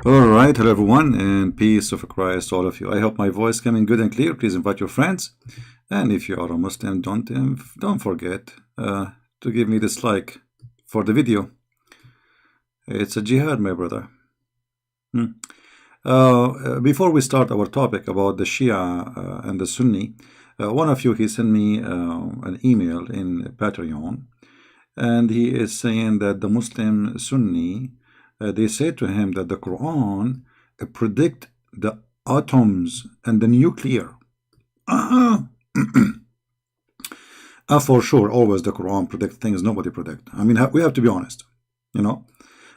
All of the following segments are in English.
All right, hello everyone, and peace of Christ to all of you. I hope my voice coming good and clear. Please invite your friends, and if you are a Muslim, don't forget to give me this like for the video. It's a jihad, my brother. Before we start our topic about the Shia and the Sunni, one of you he sent me an email in Patreon, and he is saying that the Muslim Sunni. They say to him that the Quran predict the atoms and the nuclear. For sure, always the Quran predict things nobody predict. I mean, we have to be honest, you know.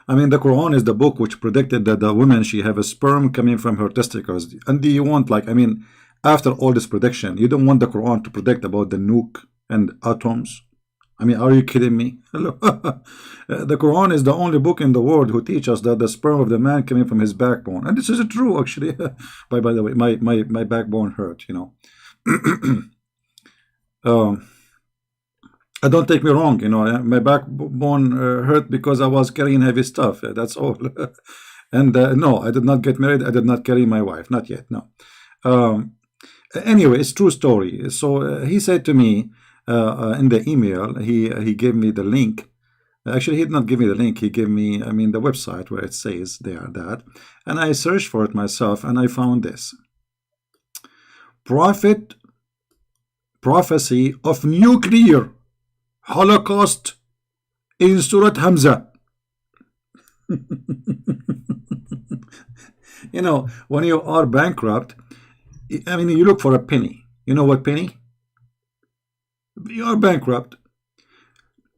I mean, the Quran is the book which predicted that the woman, she have a sperm coming from her testicles. And do you want, like, I mean, after all this prediction, you don't want the Quran to predict about the nuke and atoms? I mean, are you kidding me? The Quran is the only book in the world who teaches us that the sperm of the man coming from his backbone. And this is true, actually. by the way, my backbone hurt, you know. Don't take me wrong, you know. My backbone hurt because I was carrying heavy stuff. That's all. And no, I did not get married. I did not carry my wife. Not yet, no. Anyway, it's true story. So he said to me, in the email, he gave me the link. Actually, he did not give me the link. He gave me, I mean, the website where it says there that. And I searched for it myself, and I found this. Prophecy of nuclear holocaust in Surat Hamza. You know, when you are bankrupt, I mean, you look for a penny. You know what penny? We are bankrupt.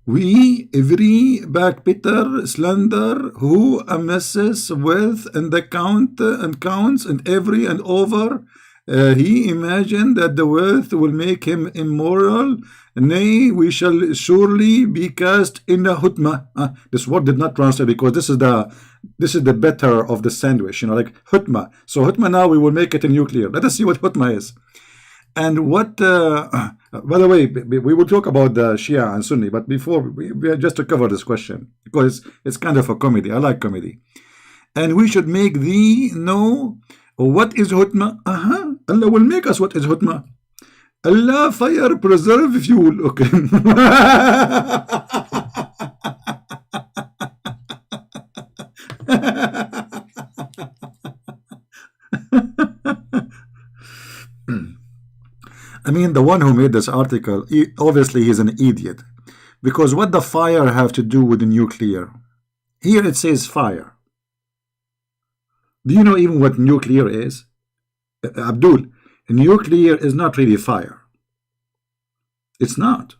We, every backbitter, slender, who messes with and the count and counts and every and over, he imagined that the wealth will make him immoral. Nay, we shall surely be cast in the hutma. This word did not translate because this is the better of the sandwich, you know, like hutma. So hutma now we will make it a nuclear. Let us see what hutma is. And what, by the way, we will talk about the Shia and Sunni, but before, we just to cover this question, because it's kind of a comedy. I like comedy. And we should make thee know what is hutma. Allah will make us what is hutma. Allah fire preserve fuel. Okay. I mean, the one who made this article, obviously he's an idiot. Because what the fire have to do with the nuclear? Here it says fire. Do you know even what nuclear is? Abdul, nuclear is not really fire. It's not.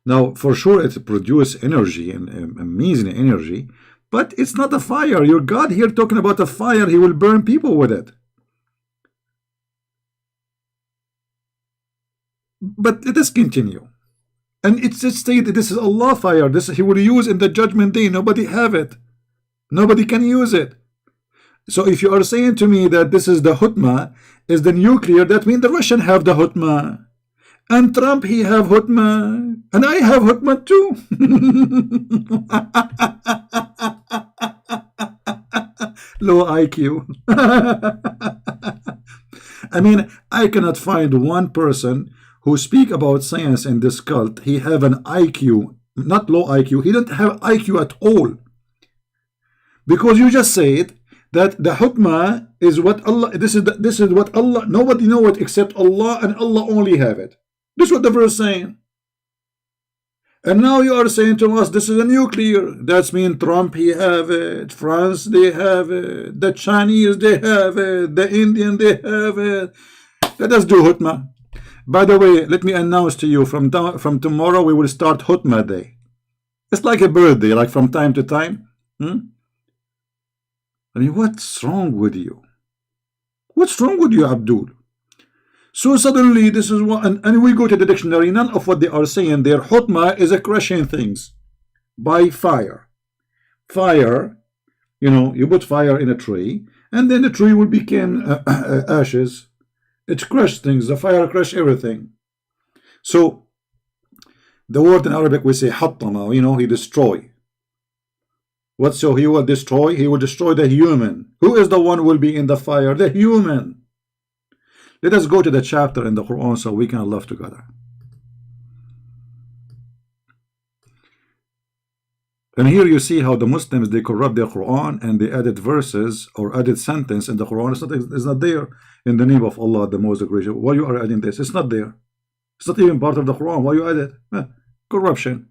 Now, for sure, it produces energy and amazing energy, but it's not a fire. Your God here talking about a fire, he will burn people with it. But let us continue. And it's stated this is Allah fire. This he will use in the judgment day. Nobody have it. Nobody can use it. So if you are saying to me that this is the hutma, is the nuclear, that means the Russian have the hutma. And Trump, he have hutma. And I have hutma too. Low IQ. I mean, I cannot find one person who speak about science in this cult. He have an IQ, not low IQ. He don't have IQ at all. Because you just said that the hukmah is what Allah, this is what Allah, nobody know it except Allah, and Allah only have it. This is what the verse is saying. And now you are saying to us, this is a nuclear. That's mean Trump, he have it. France, they have it. The Chinese, they have it. The Indian, they have it. Let us do hutmah. By the way, let me announce to you, from tomorrow we will start hutmah day. It's like a birthday, like from time to time. I mean, what's wrong with you? What's wrong with you, Abdul? So suddenly this is what, and we go to the dictionary, none of what they are saying there. Hutmah is a crushing things by fire. Fire, you know, you put fire in a tree, and then the tree will become ashes. It crushed things, the fire crushed everything. So the word in Arabic we say hattama, you know, he destroy. What, so he will destroy? He will destroy the human. Who is the one who will be in the fire? The human. Let us go to the chapter in the Quran so we can live together. And here you see how the Muslims, they corrupt their Quran and they added verses or added sentence in the Quran. It's not there. In the name of Allah, the most gracious. Why you are adding this? It's not there. It's not even part of the Quran. Why you add it? Corruption.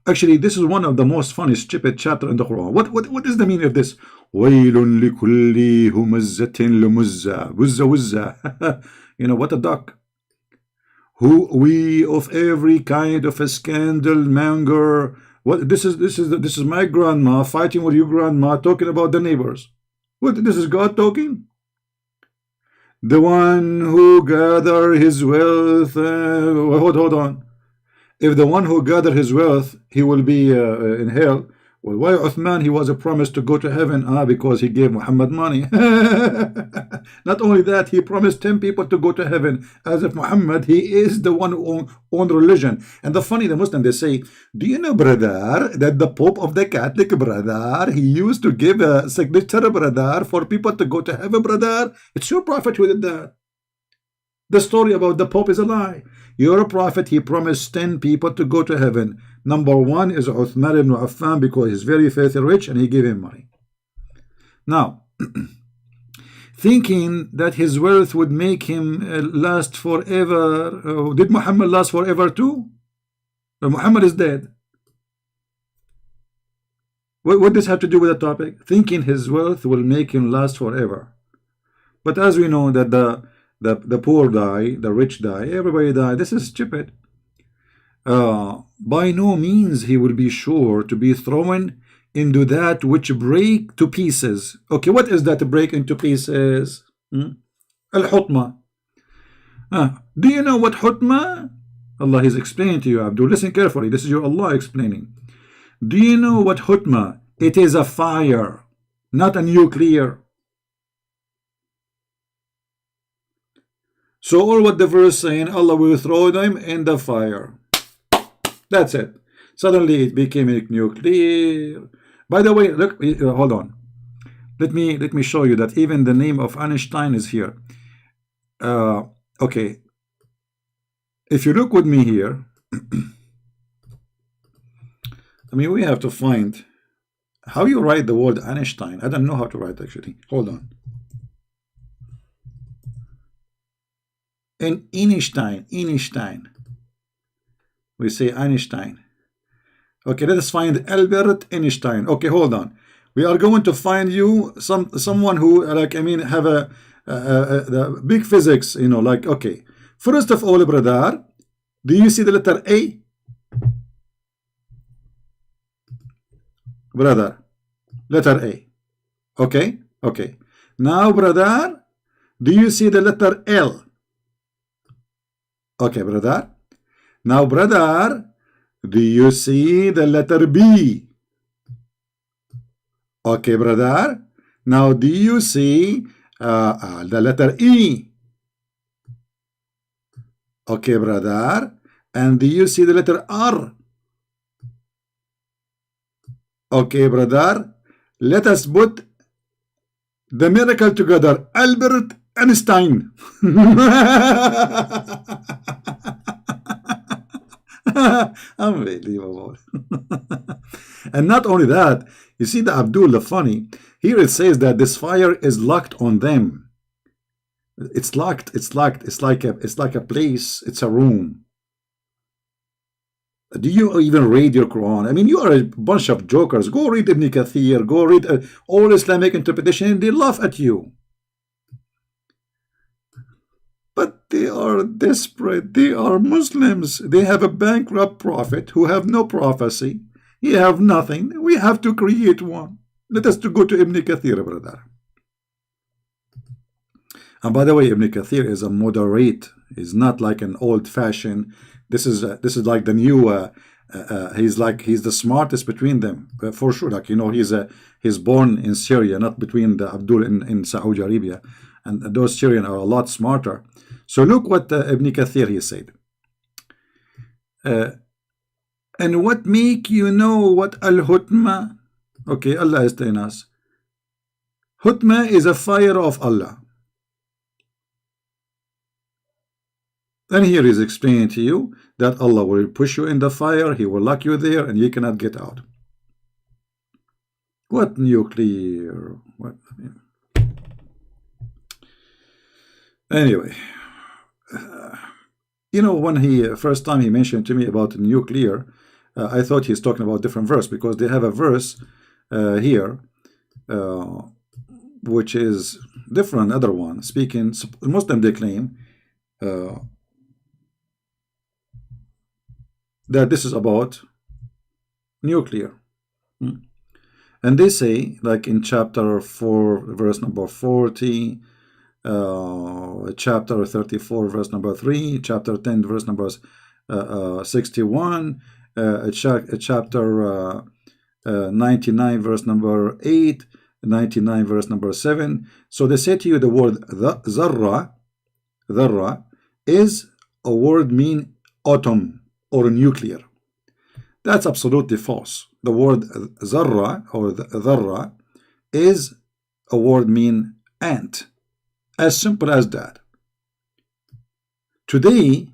Actually, this is one of the most funny, stupid chapter in the Quran. What is the meaning of this? وَيْلٌ لِكُلِّ هُمَزَّةٍ لُمُزَّةٍ Wuzza. You know, what a duck. Who we of every kind of a scandal monger. What this is my grandma fighting with your grandma, talking about the neighbors. What, this is God talking? The one who gather his wealth. Hold on. If the one who gathered his wealth, he will be in hell. Well, why Uthman, he was a promise to go to heaven? Because he gave Muhammad money. Not only that, he promised 10 people to go to heaven. As if Muhammad, he is the one who owned religion. And the funny, the Muslim, they say, do you know, brother, that the Pope of the Catholic, brother, he used to give a signature, brother, for people to go to heaven, brother? It's your prophet who did that. The story about the Pope is a lie. You're a prophet, he promised 10 people to go to heaven. Number one is Uthman ibn Affan because he's very filthy rich and he gave him money. Now, thinking that his wealth would make him last forever, did Muhammad last forever too? Muhammad is dead. What does this have to do with the topic? Thinking his wealth will make him last forever. But as we know that the poor die, the rich die, everybody die. This is stupid. By no means he will be sure to be thrown into that which break to pieces. Okay, what is that break into pieces? Al-Hutma. Do you know what Hutma? Allah is explaining to you, Abdul. Listen carefully. This is your Allah explaining. Do you know what Hutma? It is a fire, not a nuclear. So all what the verse saying, Allah will throw them in the fire. That's it. Suddenly it became a nuclear. By the way, look, hold on. Let me show you that even the name of Einstein is here. Okay. If you look with me here, I mean, we have to find how you write the word Einstein. I don't know how to write actually. Hold on. And Einstein. We say Einstein. Okay, let us find Albert Einstein. Okay, hold on. We are going to find you someone who, like, I mean, have the big physics, you know, like, okay. First of all, brother, do you see the letter A? Brother, letter A. Okay, okay. Now, brother, do you see the letter L? Okay, brother. Now, brother, do you see the letter B? Okay, brother. Now, do you see the letter E? Okay, brother. And do you see the letter R? Okay, brother. Let us put the miracle together. Albert Einstein. Unbelievable. And not only that, you see the Abdul, the funny, here it says that this fire is locked on them. It's locked, it's locked, it's like a place, it's a room. Do you even read your Quran? I mean, you are a bunch of jokers. Go read Ibn Kathir, go read all Islamic interpretation, they laugh at you. But they are desperate. They are Muslims. They have a bankrupt prophet who have no prophecy. He have nothing. We have to create one. Let us to go to Ibn Kathir, brother. And by the way, Ibn Kathir is a moderate. He's not like an old-fashioned. This is like the new. He's the smartest between them for sure. Like, you know, he's born in Syria, not between the Abdul in Saudi Arabia, and those Syrians are a lot smarter. So look what Ibn Kathir he said. And what make you know what al-hutma? Okay, Allah is telling us. Hutma is a fire of Allah. And here is explaining to you that Allah will push you in the fire, He will lock you there, and you cannot get out. What nuclear? What? Anyway, you know, when he first time he mentioned to me about nuclear, I thought he's talking about different verse, because they have a verse here which is different. Other one speaking Muslim, they claim that this is about nuclear. And they say, like in chapter 4 verse number 40, chapter 34 verse number 3, chapter 10 verse number 61, chapter 99 verse number 8, 99 verse number 7. So they say to you the word zarra is a word mean atom or nuclear. That's absolutely false. The word zarra or dharra is a word mean ant. As simple as that. Today,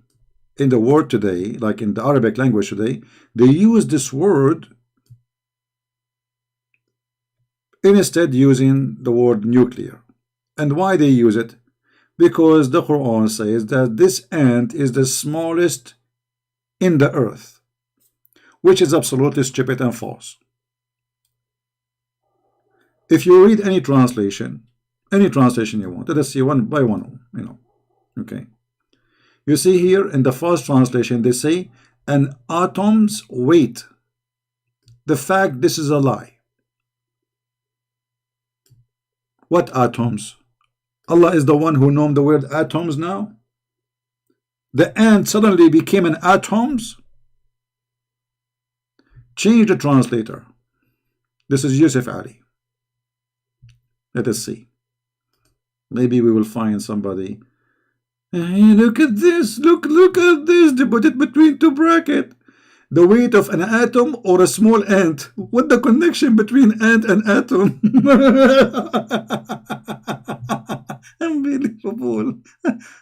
in the world today, like in the Arabic language today, they use this word instead using the word nuclear. And why they use it? Because the Quran says that this ant is the smallest in the earth, which is absolutely stupid and false. If you read any translation you want, let us see one by one, okay. You see here in the first translation, they say an atom's weight. The fact this is a lie. What atoms? Allah is the one who known the word atoms now. The ant suddenly became an atoms. Change the translator. This is Yusuf Ali. Let us see. Maybe we will find somebody. Hey, look at this. Look at this. They put it between two brackets. The weight of an atom or a small ant. What the connection between ant and atom? Unbelievable.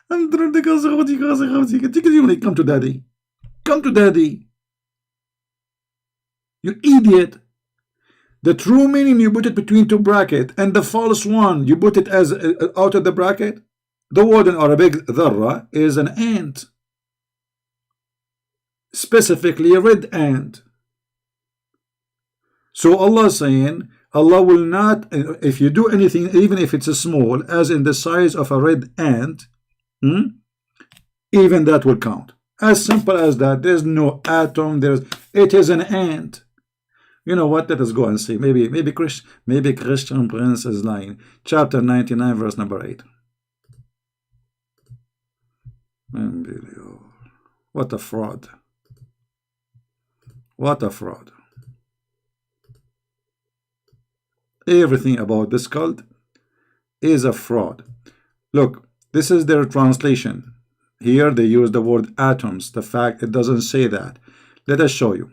I'm trying to come to daddy. Come to daddy. You idiot. The true meaning, you put it between two brackets, and the false one, you put it as out of the bracket. The word in Arabic, dharra, is an ant. Specifically a red ant. So Allah is saying, Allah will not, if you do anything, even if it's a small, as in the size of a red ant, even that will count. As simple as that. There's no atom. It is an ant. You know what? Let us go and see. Maybe Christian Prince is lying. Chapter 99, verse number 8. Unbelievable. What a fraud. What a fraud. Everything about this cult is a fraud. Look, this is their translation. Here they use the word atoms. The fact it doesn't say that. Let us show you.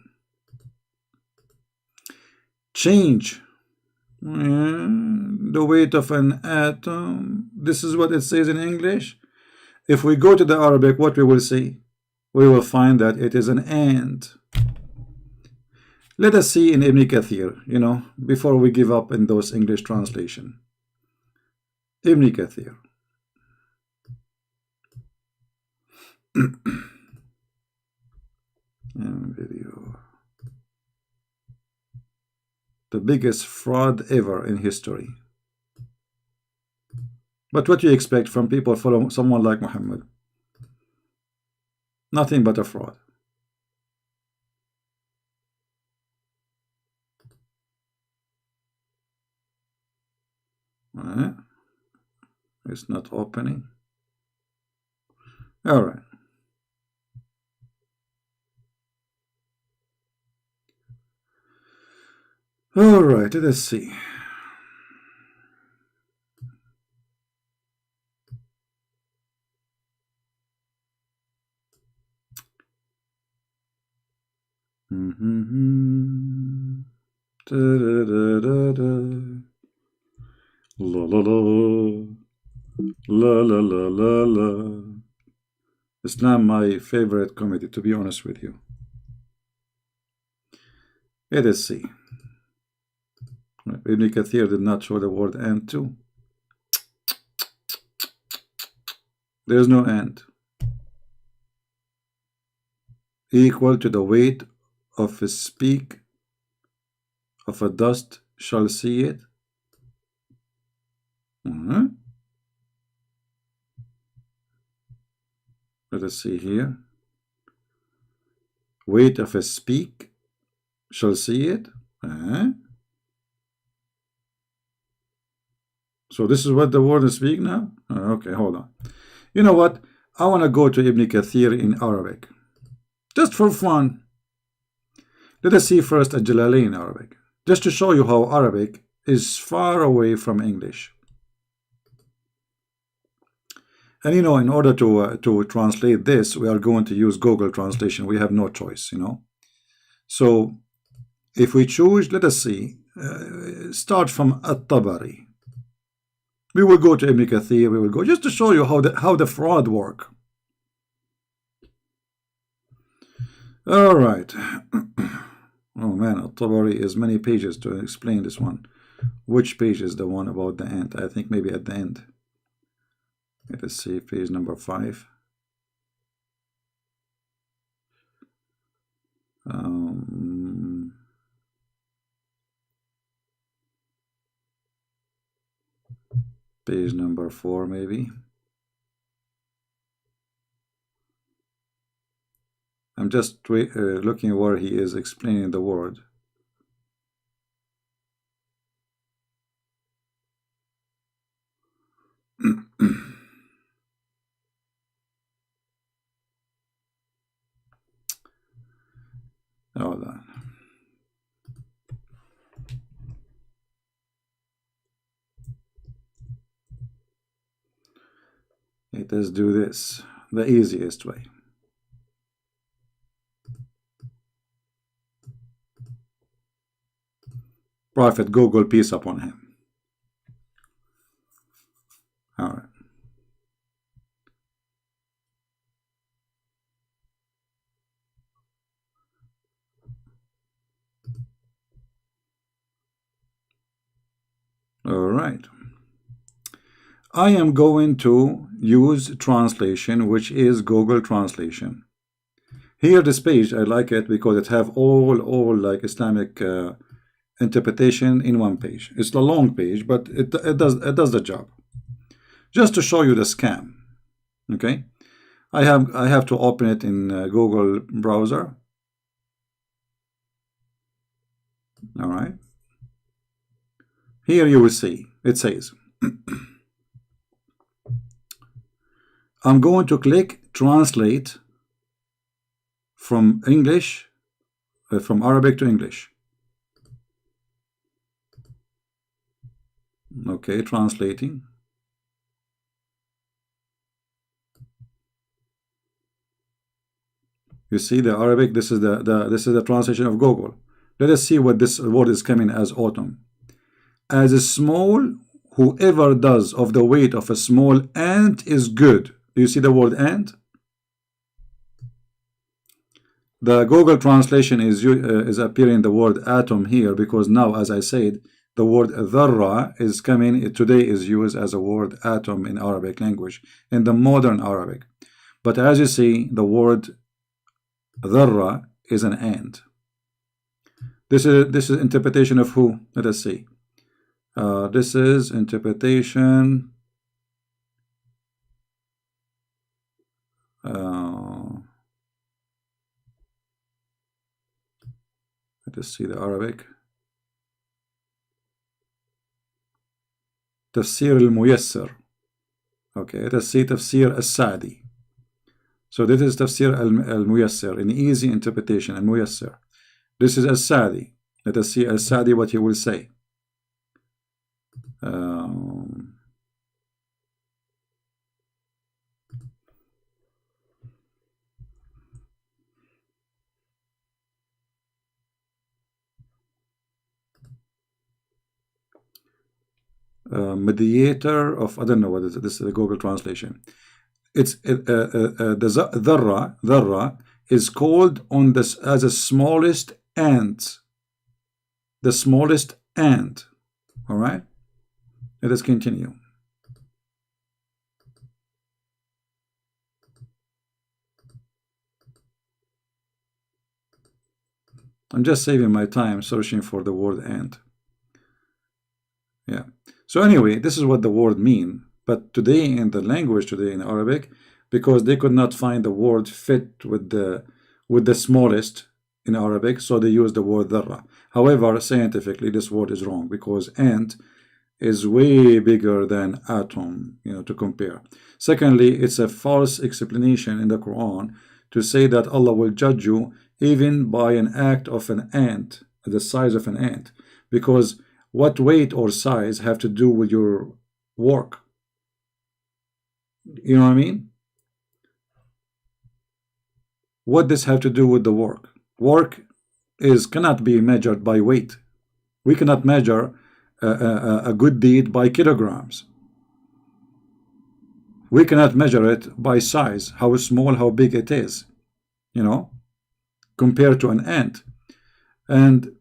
Change the weight of an atom. This is what it says in English. If we go to the Arabic, what we will see? We will find that it is an ant. Let us see in Ibn Kathir, before we give up in those English translation. Ibn Kathir. Video. The biggest fraud ever in history. But what do you expect from people following someone like Muhammad? Nothing but a fraud. It's not opening. All right. All right, let us see. La la la la la la la la. It's not my favorite comedy, to be honest with you. Let us see. Ibn Kathir did not show the word and too. There's no and. Equal to the weight of a speck of a dust shall see it. Let us see here. Weight of a speck shall see it. So this is what the word is speak now? Okay, hold on. You know what? I want to go to Ibn Kathir in Arabic. Just for fun. Let us see first a Jalalain in Arabic. Just to show you how Arabic is far away from English. And you know, in order to translate this, we are going to use Google Translation. We have no choice, you know. So if we choose, let us see, start from At-Tabari. We will go to Ibn Kathir. We will go just to show you how the fraud work. All right. Oh man, At-Tabari is many pages to explain this one. Which page is the one about the ant? I think maybe at the end. Let us see, page number 5. Page number 4 maybe. I'm just looking where he is explaining the word. Hold on. Let us do this the easiest way. Prophet Google, peace upon him. All right. All right. I am going to use translation, which is Google Translation. Here, this page, I like it because it have all like Islamic interpretation in one page. It's a long page, but it does the job. Just to show you the scam. Okay, I have to open it in Google browser. All right. Here you will see it says. I'm going to click translate from English, from Arabic to English. Okay, translating. You see the Arabic. This is the translation of Google. Let us see what this word is coming as autumn. As a small, whoever does of the weight of a small ant is good. Do you see the word ant? The Google translation is appearing the word atom here because now, as I said, the word dharra is coming. Today is used as a word atom in Arabic language, in the modern Arabic. But as you see, the word dharra is an ant. This is interpretation of who? Let us see. This is interpretation. Let us see the Arabic. Tafsir al-Muyassar. Okay, let us see Tafsir al-Sa'di. So this is Tafsir al-Muyassar, an easy interpretation, al-Muyassar. This is al-Sa'di. Let us see al-Sa'di what he will say. mediator of, I don't know what is it. This is the Google translation. It's the dharra is called on this as the smallest ant. The smallest ant. All right. Let us continue. I'm just saving my time searching for the word ant. Yeah. So anyway, this is what the word mean. But today in the language today in Arabic, because they could not find the word fit with the smallest in Arabic, so they use the word dharra. However, scientifically, this word is wrong because ant is way bigger than atom, to compare. Secondly, it's a false explanation in the Quran to say that Allah will judge you even by an act of an ant, the size of an ant, because what weight or size have to do with your work? You know what I mean? What does have to do with the work? Work cannot be measured by weight. We cannot measure a good deed by kilograms. We cannot measure it by size, how small, how big it is, compared to an ant. And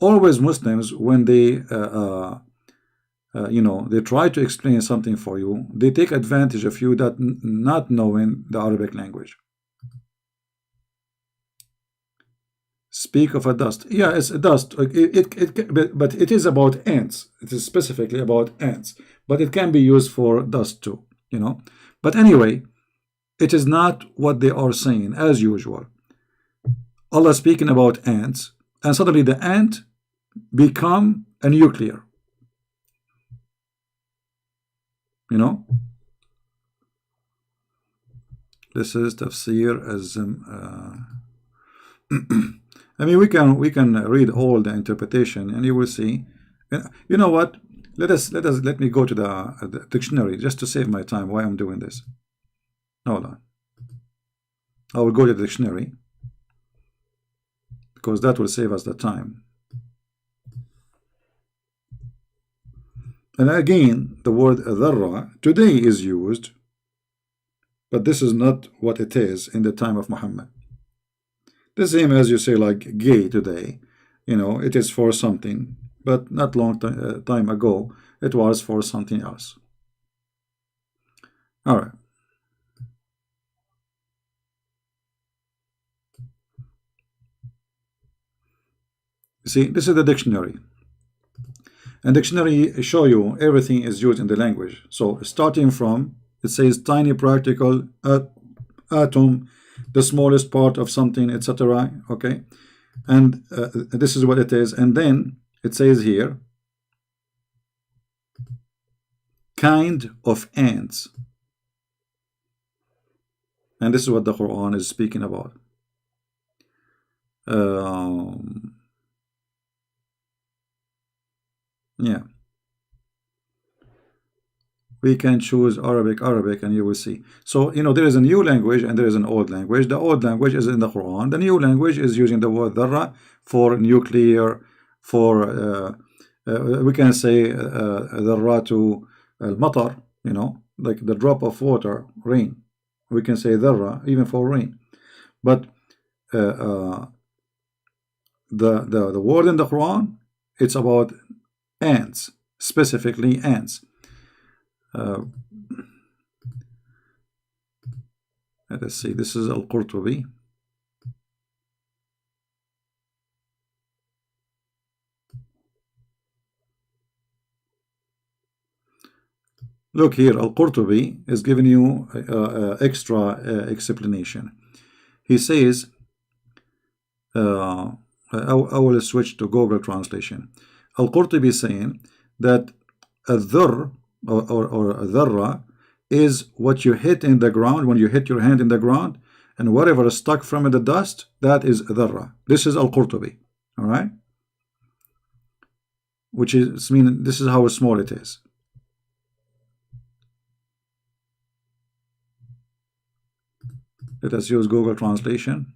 always Muslims, when they they try to explain something for you, they take advantage of you that not knowing the Arabic language. Speak of a dust. Yeah, it's a dust. But it is about ants. It is specifically about ants. But it can be used for dust too, But anyway, it is not what they are saying, as usual. Allah speaking about ants, and suddenly the ant become a nuclear. This is tafsir as I mean, we can read all the interpretation, and you will see. You know what? Let me go to the dictionary just to save my time. Why I'm doing this? Hold on. I will go to the dictionary because that will save us the time. And again, the word dharra today is used, but this is not what it is in the time of Muhammad. The same as you say like gay today, it is for something, but not long time ago, it was for something else. All right. See, this is the dictionary. And dictionary show you everything is used in the language. So starting from, it says tiny particle, atom, the smallest part of something, etc. Okay, and this is what it is. And then it says here, kind of ants. And this is what the Quran is speaking about. Yeah. We can choose Arabic, and you will see. So, there is a new language and there is an old language. The old language is in the Quran. The new language is using the word dharra for nuclear, for, we can say, dharra to al-matar, like the drop of water, rain. We can say dharra even for rain. But the word in the Quran, it's about ants, specifically ants. Let us see, this is Al-Qurtubi. Look here, Al-Qurtubi is giving you extra explanation. He says, I will switch to Google translation. Al-Qurtubi is saying that al-dhur or dharra is what you hit in the ground when you hit your hand in the ground, and whatever is stuck from the dust, that is dharra. This is Al-Qurtubi, all right? Which is mean this is how small it is. Let us use Google translation.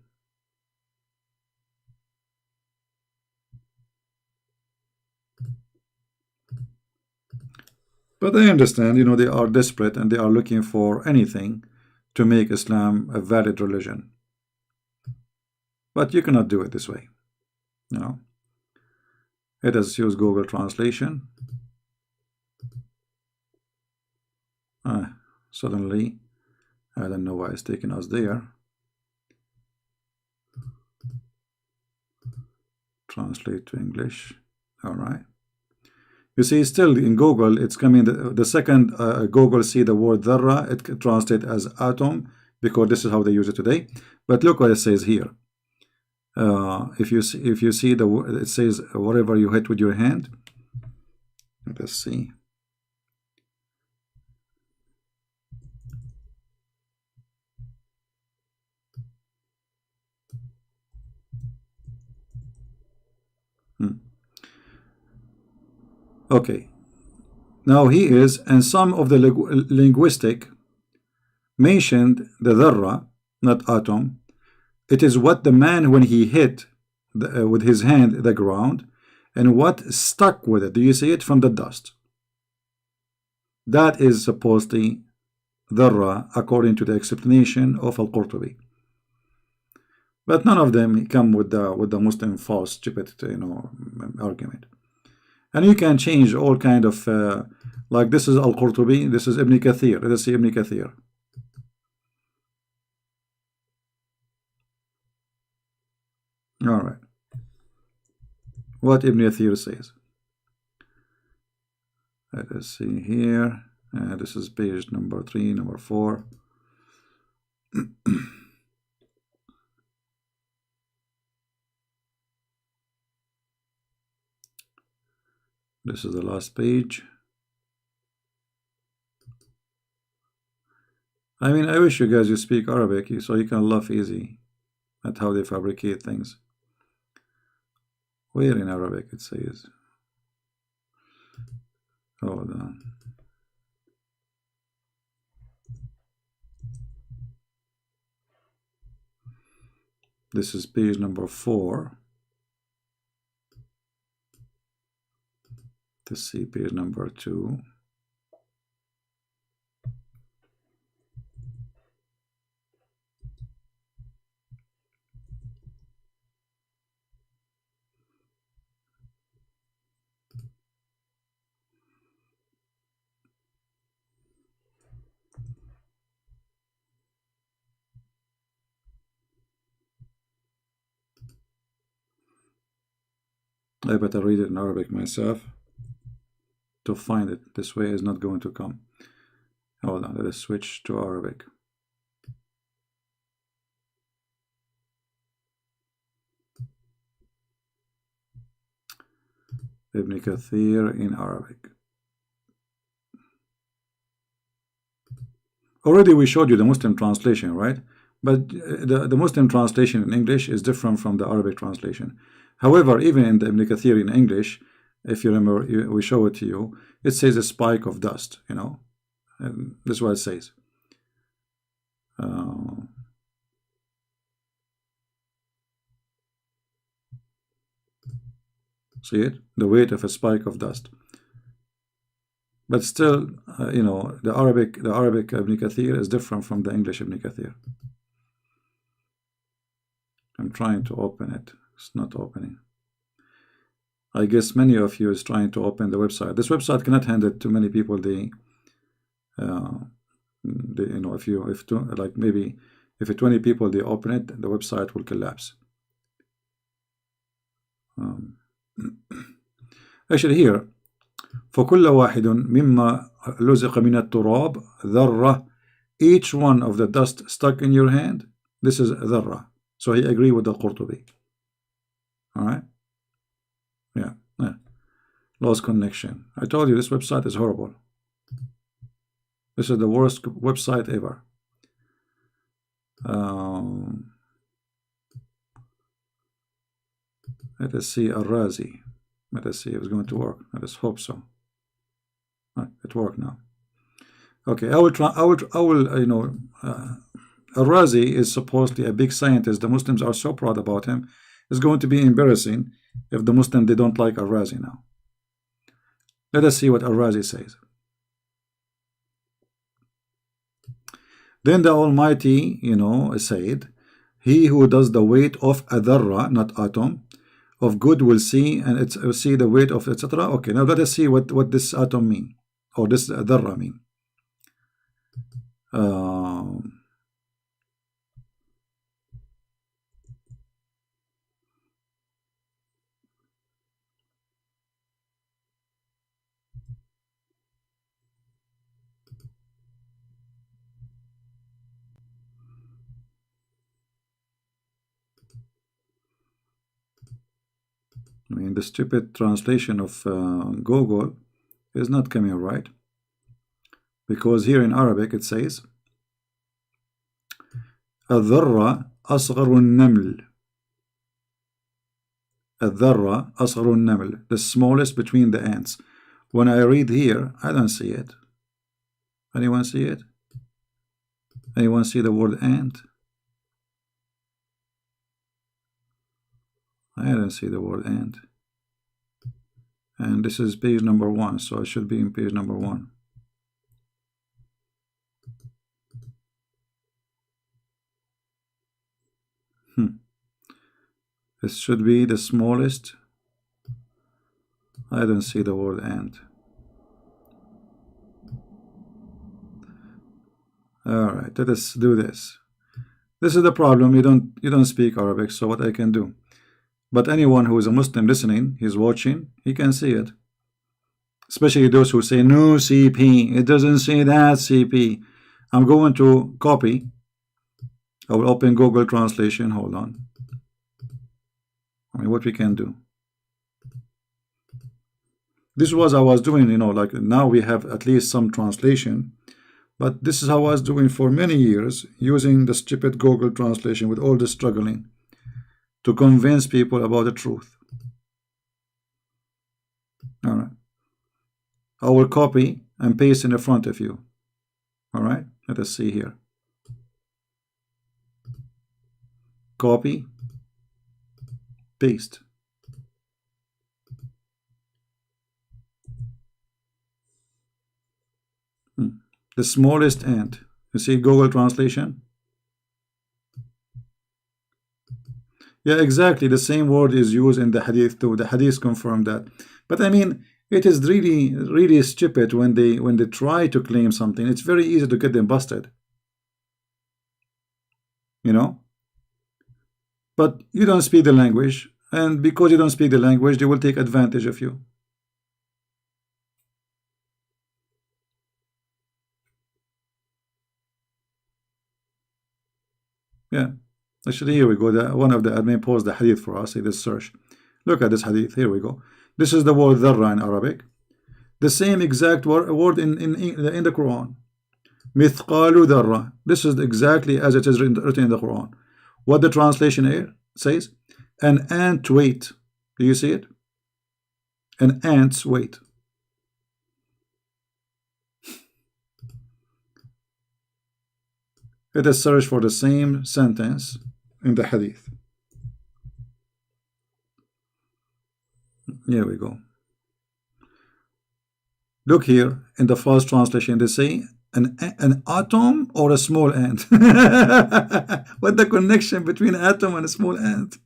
But I understand, they are desperate and they are looking for anything to make Islam a valid religion. But you cannot do it this way. Let us use Google Translation. Suddenly, I don't know why it's taking us there. Translate to English. All right. You see, still in Google, it's coming. The second Google see the word dharra, it translates as atom, because this is how they use it today. But look what it says here. If you see the word, it says whatever you hit with your hand. Let us see. Okay. Now he is, and some of the linguistic mentioned the dharra, not atom. It is what the man, when he hit with his hand the ground, and what stuck with it. Do you see it? From the dust. That is supposedly dharra, according to the explanation of Al-Qurtubi. But none of them come with the Muslim false stupid argument. And you can change all kind of like this is Al-Qurtubi, this is Ibn Kathir. Let us see Ibn Kathir. All right. What Ibn Kathir says. Let us see here. This is page number 3, number 4. This is the last page. I mean, I wish you guys you speak Arabic so you can laugh easy at how they fabricate things. Where in Arabic it says? Hold on. This is page number 4. Let's see page number 2. I better read it in Arabic myself to find it. This way is not going to come. Hold on, let us switch to Arabic. Ibn Kathir in Arabic. Already we showed you the Muslim translation, right? But the Muslim translation in English is different from the Arabic translation. However, even in the Ibn Kathir in English, if you remember, we show it to you, it says a spike of dust, and this is what it says. See it? The weight of a spike of dust. But still, the Arabic Ibn Kathir is different from the English Ibn Kathir. I'm trying to open it. It's not opening. I guess many of you is trying to open the website. This website cannot handle too many people. If 20 people they open it, the website will collapse. Actually here, فكل واحد مما لزق من التراب ذرة. Each one of the dust stuck in your hand, this is ذرة. So he agreed with the Qurtubi. All right. Yeah. Lost connection. I told you this website is horrible. This is the worst website ever. Let us see Al-Razi. Let us see if it's going to work. Let us hope so. It worked now. Okay, Al-Razi is supposedly a big scientist. The Muslims are so proud about him. It's going to be embarrassing if the Muslim they don't like Al-Razi now. Let us see what Al-Razi says. Then the Almighty, said, he who does the weight of a dharra, not atom, of good will see, and it's see the weight of etc. Okay, now let us see what this atom mean, or this dharra mean. I mean, the stupid translation of Google is not coming right, because here in Arabic it says الذرة أصغر النمل. الذرة أصغر النمل, the smallest between the ants. When I read here, I don't see it. Anyone see it? Anyone see the word ant? I don't see the word ant. And this is page number 1, so I should be in page number 1. This should be the smallest. I don't see the word ant. Alright, let us do this. This is the problem. You don't speak Arabic, so what I can do. But anyone who is a Muslim listening, he's watching, he can see it. Especially those who say, no CP, it doesn't say that CP. I'm going to copy. I will open Google Translation. Hold on. I mean, what we can do. This was I was doing, like now we have at least some translation. But this is how I was doing for many years, using the stupid Google Translation with all the struggling to convince people about the truth. Alright. I will copy and paste in the front of you. Alright, let us see here. Copy, paste. The smallest ant. You see Google Translation? Yeah, exactly. The same word is used in the hadith too. The hadith confirm that. But I mean, it is really, really stupid when they try to claim something. It's very easy to get them busted. But you don't speak the language, and because you don't speak the language, they will take advantage of you. Yeah. Actually, here we go. One of the admin posed the hadith for us. See this search. Look at this hadith. Here we go. This is the word dharra in Arabic. The same exact word in the Quran. Mithqalu dharra. This is exactly as it is written in the Quran. What the translation here says, an ant weight. Do you see it? An ant's weight. Let us search for the same sentence in the hadith. Here we go. Look here in the first translation, they say an atom or a small ant. What the connection between atom and a small ant?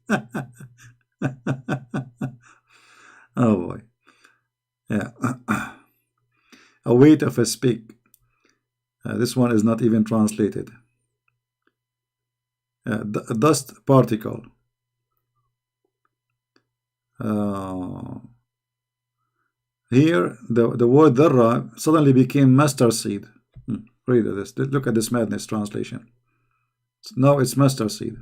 Oh boy. Yeah. A weight of a speck. This one is not even translated. Dust particle. Here the word dharra suddenly became mustard seed. Read this. Look at this madness translation. Now it's mustard seed.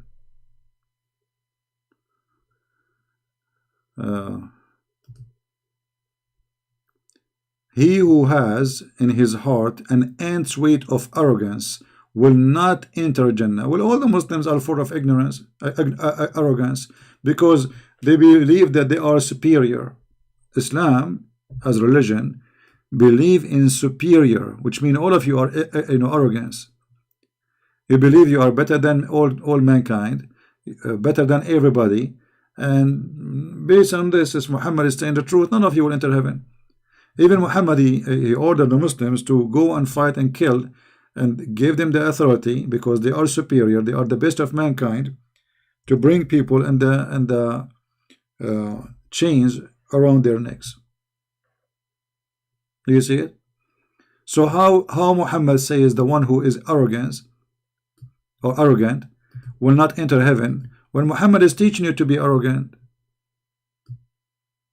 He who has in his heart an ant's weight of arrogance will not enter Jannah. Well, all the Muslims are full of ignorance, arrogance, because they believe that they are superior. Islam, as religion, believe in superior, which means all of you are arrogance. You believe you are better than all mankind, better than everybody, and based on this, as Muhammad is saying the truth, none of you will enter heaven. Even Muhammad, he ordered the Muslims to go and fight and kill and gave them the authority because they are superior, they are the best of mankind, to bring people and the chains around their necks. Do you see it? So how Muhammad says the one who is arrogant will not enter heaven, when Muhammad is teaching you to be arrogant,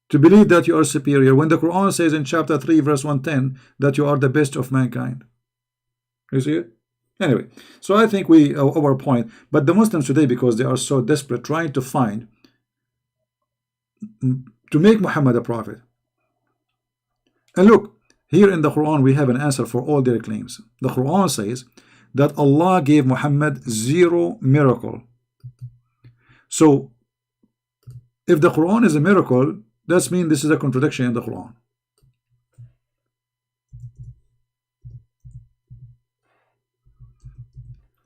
to believe that you are superior, when the Quran says in chapter 3 verse 110 that you are the best of mankind. You see it? Anyway, so I think we our point, but the Muslims today, because they are so desperate trying to find to make Muhammad a prophet. And look, here in the Quran we have an answer for all their claims. The Quran says that Allah gave Muhammad 0 miracle. So if the Quran is a miracle, that means this is a contradiction in the Quran.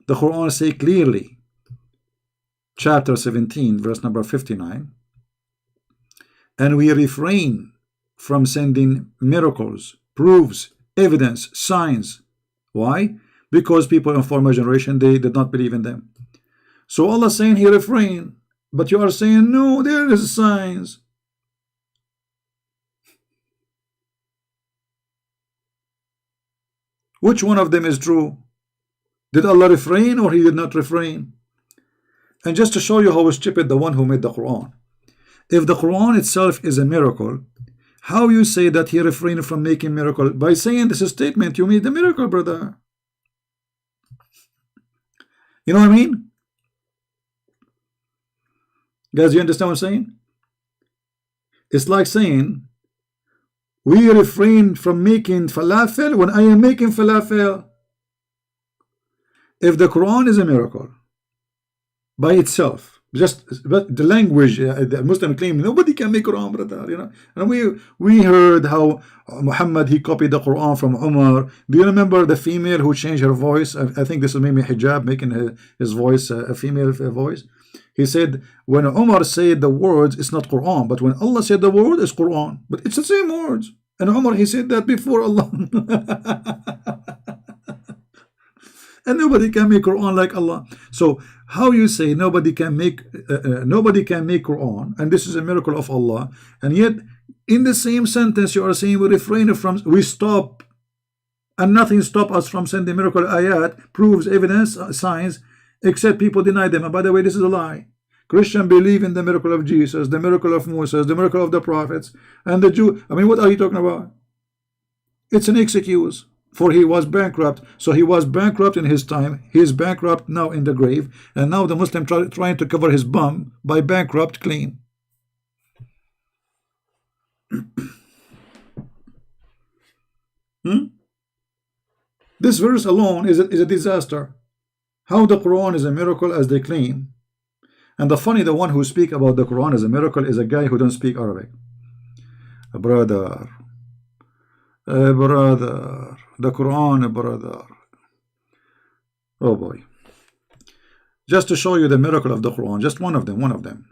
The Quran says clearly, chapter 17 verse number 59, and we refrain from sending miracles, proofs, evidence, signs. Why? Because people in former generation, they did not believe in them. So Allah is saying he refrained, but you are saying no, there is signs. Which one of them is true? Did Allah refrain or he did not refrain? And just to show you how stupid the one who made the Quran, if the Quran itself is a miracle, how you say that he refrained from making miracle? By saying this statement, you made the miracle, brother. You know what I mean? Guys, you understand what I'm saying? It's like saying we refrain from making falafel when I am making falafel. If the Quran is a miracle by itself, but the language, the Muslim claim nobody can make Quran, brother. You know, and we heard how Muhammad he copied the Quran from Umar. Do you remember the female who changed her voice? I think this is maybe hijab, making his voice a female voice. He said when Umar said the words, it's not Quran, but when Allah said the word, it's Quran, but it's the same words. And Umar, he said that before Allah. And nobody can make Quran like Allah. So how you say nobody can make Quran, and this is a miracle of Allah, and yet in the same sentence you are saying we refrain from, we stop, and nothing stop us from sending miracle ayat, proofs, evidence, signs, except people deny them. And by the way, this is a lie. Christian believe in the miracle of Jesus, the miracle of Moses, the miracle of the prophets, and the Jew. I mean, what are you talking about? It's an excuse. For he was bankrupt. So he was bankrupt in his time. He is bankrupt now in the grave. And now the Muslim trying to cover his bum by bankrupt claim. This verse alone is a disaster. How the Quran is a miracle as they claim. And the one who speak about the Quran as a miracle is a guy who don't speak Arabic. Brother, the Quran, brother. Oh boy. Just to show you the miracle of the Quran, just one of them.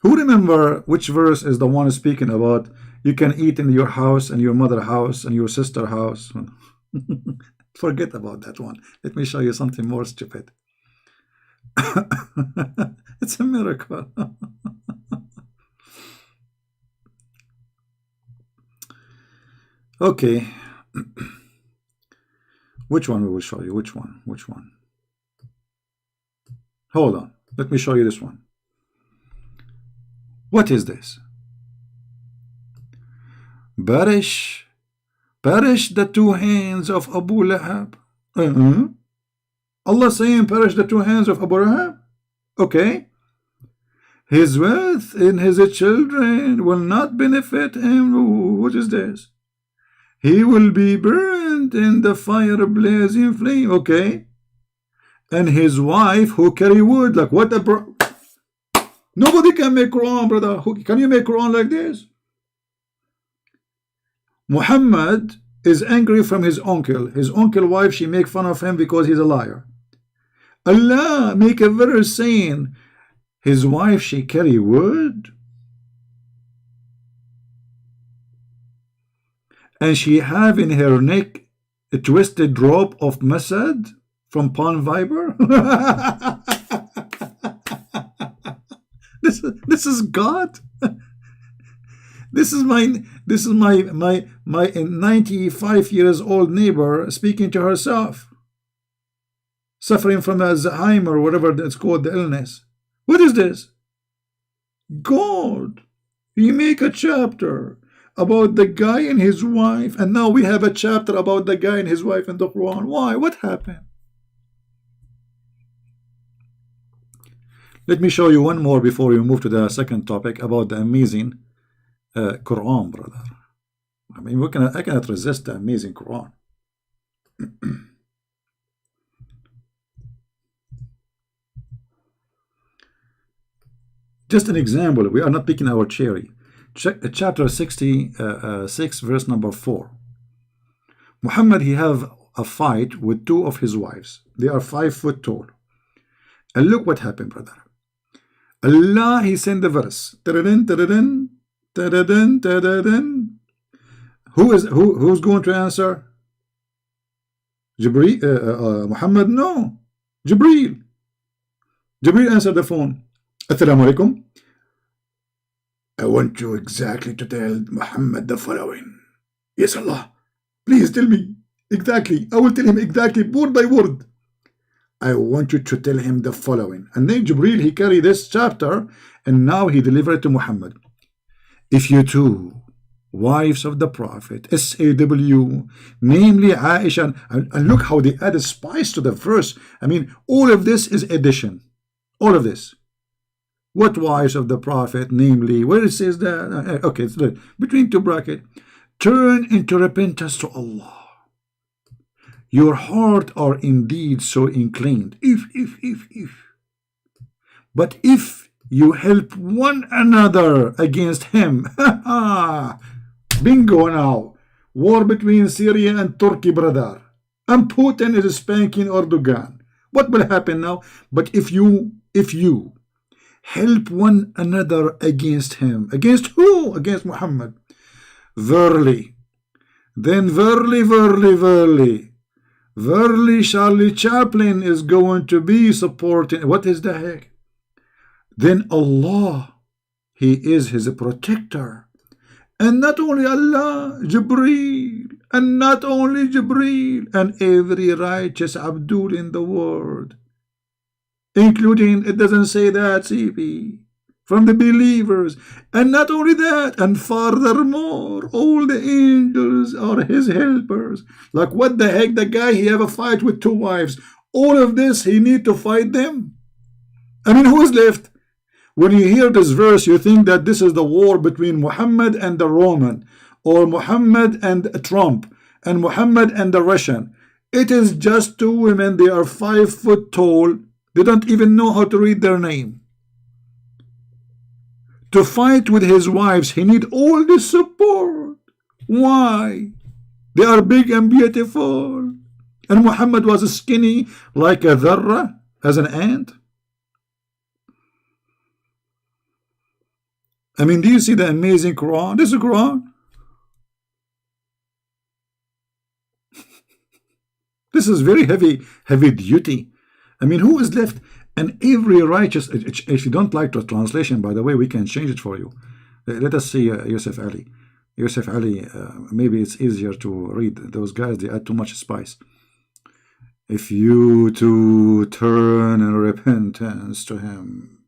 Who remember which verse is the one speaking about you can eat in your house and your mother's house and your sister's house? Forget about that one. Let me show you something more stupid. It's a miracle. Okay. Which one we will show you? Which one? Hold on. Let me show you this one. What is this? Perish the 2 hands of Abu Lahab. Allah saying perish the 2 hands of Abu Lahab. Okay. His wealth in his children will not benefit him. What is this? He will be burned in the fire blazing flame. Okay. And his wife who carry wood. Like what a nobody can make Quran, brother. Can you make Quran like this? Muhammad is angry from his uncle. His uncle wife, she make fun of him because he's a liar. Allah make a verse saying his wife, she carry wood. And she have in her neck A twisted rope of Masad from Palm Viber? This is God. This is my 95 years old neighbor speaking to herself, suffering from Alzheimer or whatever it's called, the illness. What is this? God. He make a chapter about the guy and his wife, and now we have a chapter about the guy and his wife in the Quran. Why? What happened? Let me show you one more before we move to the second topic about the amazing Quran, brother. I mean, I cannot resist the amazing Quran. Just an example. We are not picking our cherry. Chapter 66, verse number 4. Muhammad, he have a fight with two of his wives. They are 5 foot tall. And look what happened, brother. Allah, he sent the verse. Ta-da-din, ta-da-din, ta-da-din, ta-da-din. Who's going to answer? Jibreel? Muhammad? No. Jibreel. Jibreel answered the phone. Assalamu alaikum. I want you exactly to tell Muhammad the following. Yes, Allah. Please tell me exactly. I will tell him exactly, word by word. I want you to tell him the following. And then Jibreel, he carried this chapter, and now he delivered it to Muhammad. If you two wives of the Prophet, SAW, namely Aisha, and look how they added spice to the verse. I mean, all of this is addition. All of this. What wives of the Prophet, namely, where it says that, okay, it's between two brackets, turn into repentance to Allah. Your heart are indeed so inclined. If. But if you help one another against him, bingo now. War between Syria and Turkey, brother. And Putin is spanking Erdogan. What will happen now? But if you help one another against him. Against who? Against Muhammad. Verily. Then verily, Charlie Chaplin is going to be supporting. What is the heck? Then Allah, he is his protector. And not only Allah, Jibreel. And not only Jibreel. And every righteous Abdul in the world. Including, it doesn't say that, CP, from the believers. And not only that, and furthermore, all the angels are his helpers. Like, what the heck, the guy, he have a fight with 2 wives. All of this, he need to fight them. I mean, who is left? When you hear this verse, you think that this is the war between Muhammad and the Roman, or Muhammad and Trump, and Muhammad and the Russian. It is just 2 women. They are 5 foot tall. They don't even know how to read their name. To fight with his wives, he need all the support. Why? They are big and beautiful. And Muhammad was skinny like a dharra, as an ant. I mean, do you see the amazing Quran? This is the Quran. This is very heavy duty. I mean, who is left? And every righteous, if you don't like the translation, by the way, we can change it for you. Let us see Yusuf Ali. Yusuf Ali, maybe it's easier to read. Those guys, they add too much spice. If you too turn in repentance to him,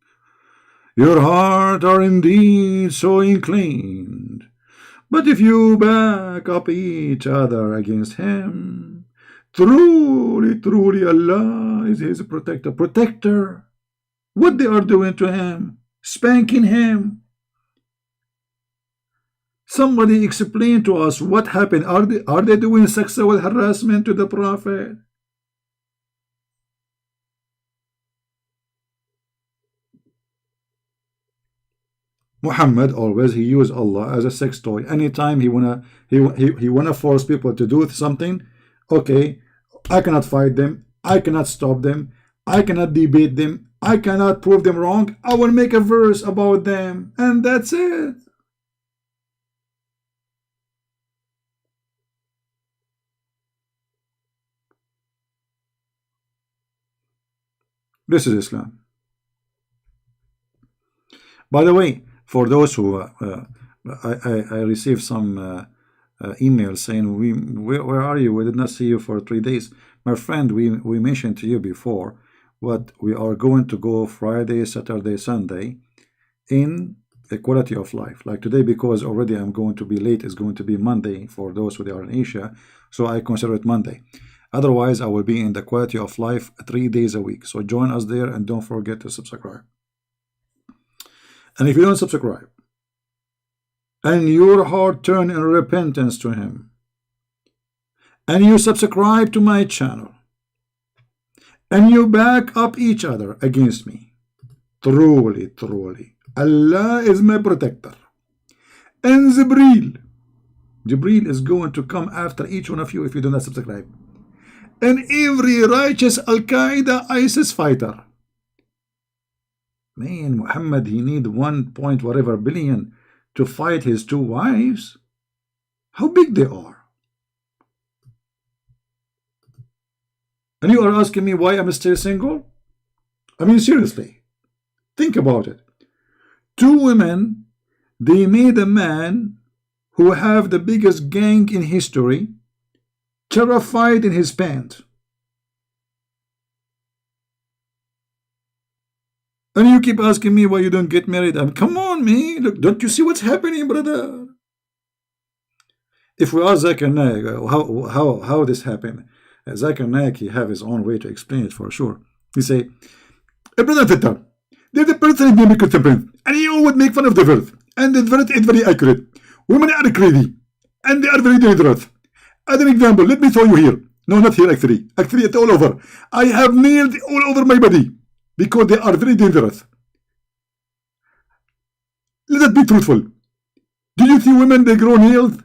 your heart are indeed so inclined. But if you back up each other against him, truly, Allah is his protector. Protector. What they are doing to him? Spanking him. Somebody explain to us what happened. Are they doing sexual harassment to the Prophet? Muhammad always, he used Allah as a sex toy. Anytime he wanna force people to do something, okay, I cannot fight them, I cannot stop them, I cannot debate them, I cannot prove them wrong, I will make a verse about them, and that's it. This is Islam. By the way, for those who I received some emails saying, where are you? We did not see you for 3 days. My friend, we mentioned to you before what we are going to go Friday, Saturday, Sunday in the quality of life. Like today, because already I'm going to be late, it's going to be Monday for those who are in Asia, so I consider it Monday. Otherwise, I will be in the quality of life 3 days a week. So join us there and don't forget to subscribe. And if you don't subscribe, and your heart turn in repentance to Him, and you subscribe to my channel, and you back up each other against me, truly, truly, Allah is my protector. And Jibreel is going to come after each one of you if you do not subscribe. And every righteous Al-Qaeda, ISIS fighter. Man, Muhammad, he need 1 point whatever billion to fight his 2 wives. How big they are. And you are asking me why I'm still single? I mean, seriously. Think about it. 2 women, they made a man who have the biggest gang in history terrified in his pants. And you keep asking me why you don't get married. I mean, come on, man. Look, don't you see what's happening, brother? If we ask Zakir Naik how this happened, Zakir Naik, he have his own way to explain it for sure. He say, brother Fitter, there's a person named Christian, and he would make fun of the verse. And the verse is very accurate. Women are crazy, and they are very dangerous. As an example, let me show you here. No, not here, actually. Actually, it's all over. I have nails all over my body because they are very dangerous. Let us be truthful. Do you see women, they grow nails?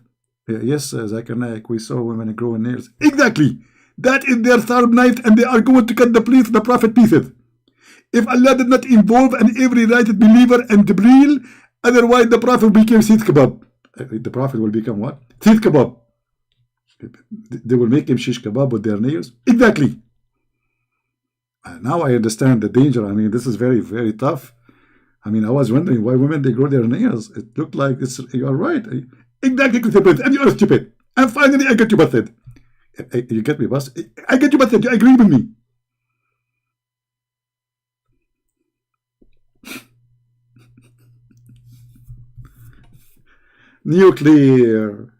Yes, Zakir Naik, we saw women growing nails. Exactly. That is their sharp knife, and they are going to cut the Prophet pieces. If Allah did not involve every righteous believer and Jibreel, otherwise the Prophet became Seeth Kebab. The Prophet will become what? Seeth Kebab. They will make him shish kebab with their nails. Exactly. Now I understand the danger. I mean, this is very, very tough. I mean, I was wondering why women, they grow their nails. It looked like you are right. Exactly. And you are stupid. And finally, I get you busted. You get me busted? I get you busted. You agree with me? Nuclear.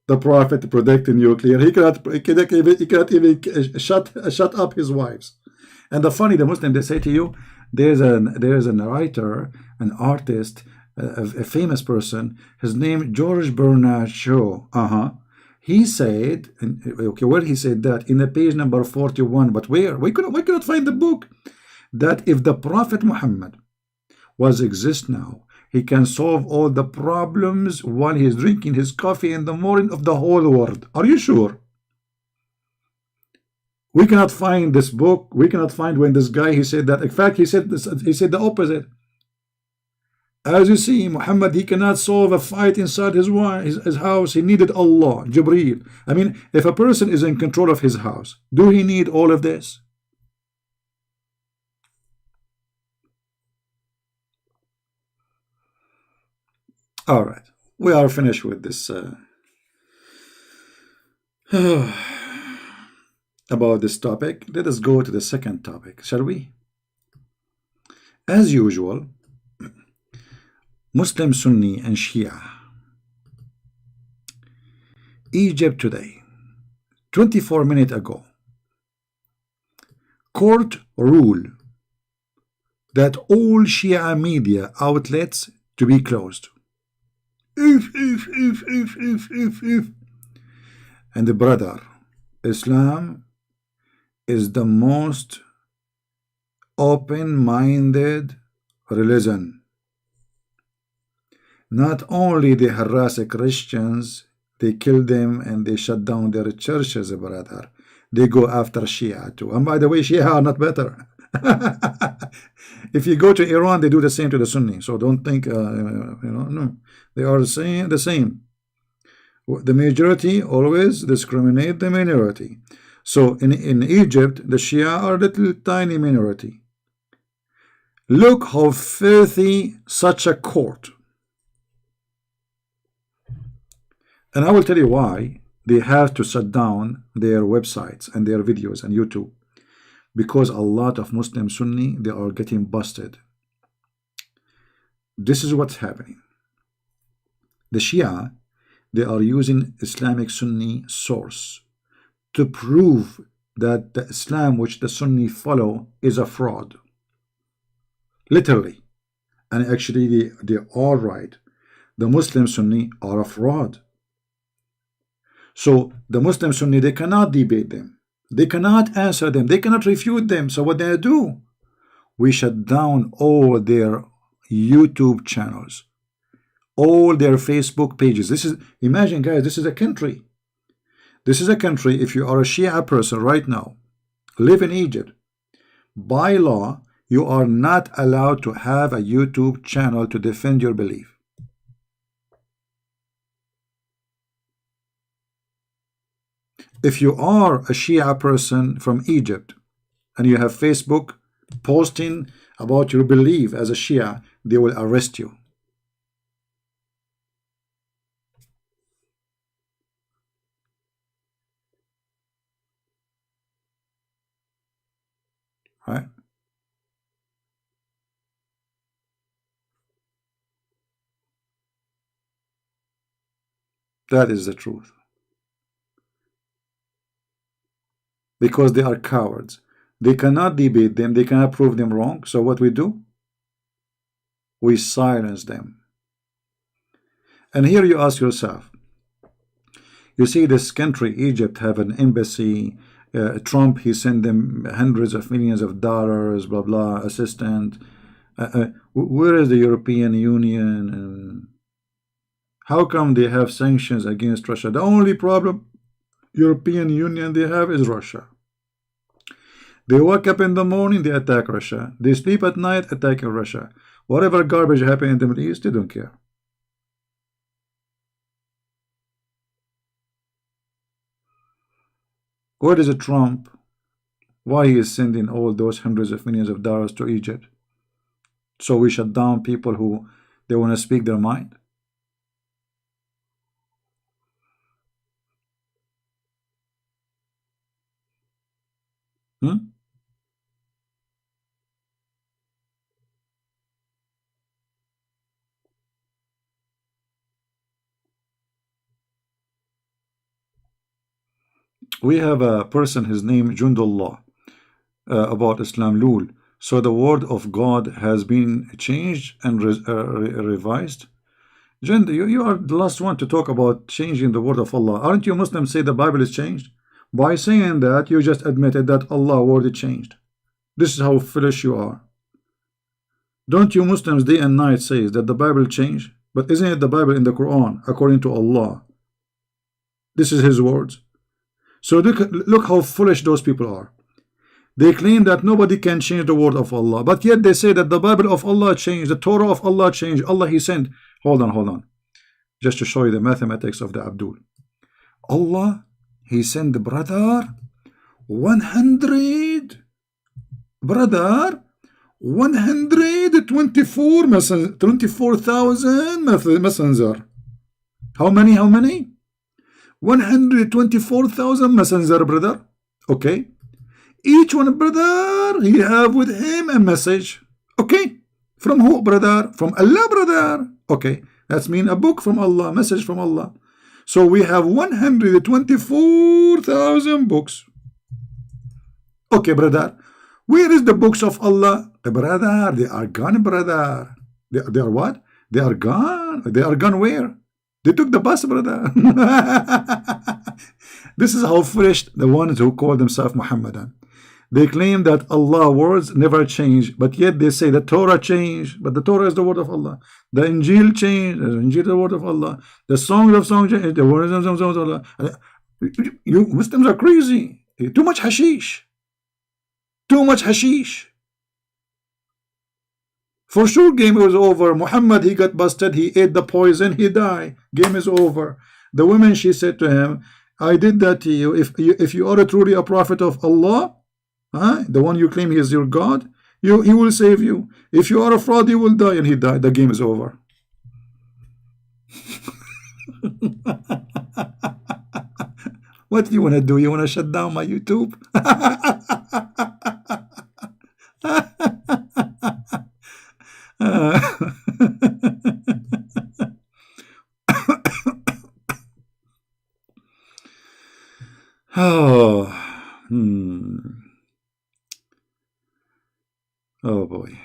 The Prophet protecting nuclear. He cannot even shut up his wives. And the Muslim, they say to you, there's a writer, an artist, a famous person. His name George Bernard Shaw. He said, okay, where he said that in the page number 41. But where we cannot find the book that if the Prophet Muhammad was exist now, he can solve all the problems while he's drinking his coffee in the morning of the whole world. Are you sure? We cannot find this book. We cannot find when this guy, he said that. In fact, he said the opposite. As you see, Muhammad, he cannot solve a fight inside his house. He needed Allah, Jibreel. I mean, if a person is in control of his house, do he need all of this? All right, we are finished with this about this topic. Let us go to the second topic, shall we? As usual, Muslim, Sunni, and Shia. Egypt today, 24 minutes ago, court rule that all Shia media outlets to be closed. If. And the brother, Islam is the most open-minded religion. Not only they harass Christians, they kill them and they shut down their churches, brother. They go after Shia too. And by the way, Shia are not better. If you go to Iran, they do the same to the Sunni. So don't think, no. They are the same. The majority always discriminate the minority. So in Egypt, the Shia are a little tiny minority. Look how filthy such a court. And I will tell you why they have to shut down their websites and their videos and YouTube. Because a lot of Muslim Sunni, they are getting busted. This is what's happening. The Shia, they are using Islamic Sunni source to prove that the Islam which the Sunni follow is a fraud. Literally. And actually they are right. The Muslim Sunni are a fraud. So the Muslim Sunni, they cannot debate them. They cannot answer them. They cannot refute them. So what they do? We shut down all their YouTube channels, all their Facebook pages. This is, imagine guys, this is a country. This is a country. If you are a Shia person right now, live in Egypt, by law, you are not allowed to have a YouTube channel to defend your belief. If you are a Shia person from Egypt and you have Facebook posting about your belief as a Shia, they will arrest you. Right? That is the truth. Because they are cowards. They cannot debate them. They cannot prove them wrong. So what we do? We silence them. And here you ask yourself, you see this country, Egypt, have an embassy. Trump, he sent them hundreds of millions of dollars, blah, blah, assistant. Where is the European Union? How come they have sanctions against Russia? The only problem European Union they have is Russia. They wake up in the morning, they attack Russia. They sleep at night, attacking Russia. Whatever garbage happens in the Middle East, they don't care. Where is it Trump? Why he is sending all those hundreds of millions of dollars to Egypt? So we shut down people who they want to speak their mind? We have a person, his name Jundullah, about Islam Lul. So the word of God has been changed and revised. Jund, you are the last one to talk about changing the word of Allah. Aren't you Muslims say the Bible is changed? By saying that, you just admitted that Allah word is changed. This is how foolish you are. Don't you Muslims day and night say that the Bible changed? But isn't it the Bible in the Quran according to Allah? This is his words. So look how foolish those people are. They claim that nobody can change the word of Allah, but yet they say that the Bible of Allah changed, the Torah of Allah changed, Allah he sent. Hold on. Just to show you the mathematics of the Abdul. Allah, he sent the brother 100, brother 124,000 messenger. How many? 124,000 messenger, brother. Okay. Each one, brother, he have with him a message. Okay. From who, brother? From Allah, brother. Okay. That's mean a book from Allah, message from Allah. So we have 124,000 books. Okay, brother. Where is the books of Allah? Brother, they are gone, brother. They are what? They are gone. They are gone where? They took the bus, brother. This is how foolish the ones who call themselves Mohammedan. They claim that Allah words never change, but yet they say the Torah changed, but the Torah is the word of Allah. The Injil changed, the Injil is the word of Allah. The songs of songs changed, the words of songs of Allah. You Muslims are crazy. Too much hashish. Too much hashish. For sure, game was over. Muhammad, he got busted. He ate the poison. He died. Game is over. The woman, she said to him, I did that to you. If you are truly a prophet of Allah, the one you claim he is your God, He will save you. If you are a fraud, you will die. And he died. The game is over. What do you want to do? You want to shut down my YouTube? Oh, oh boy.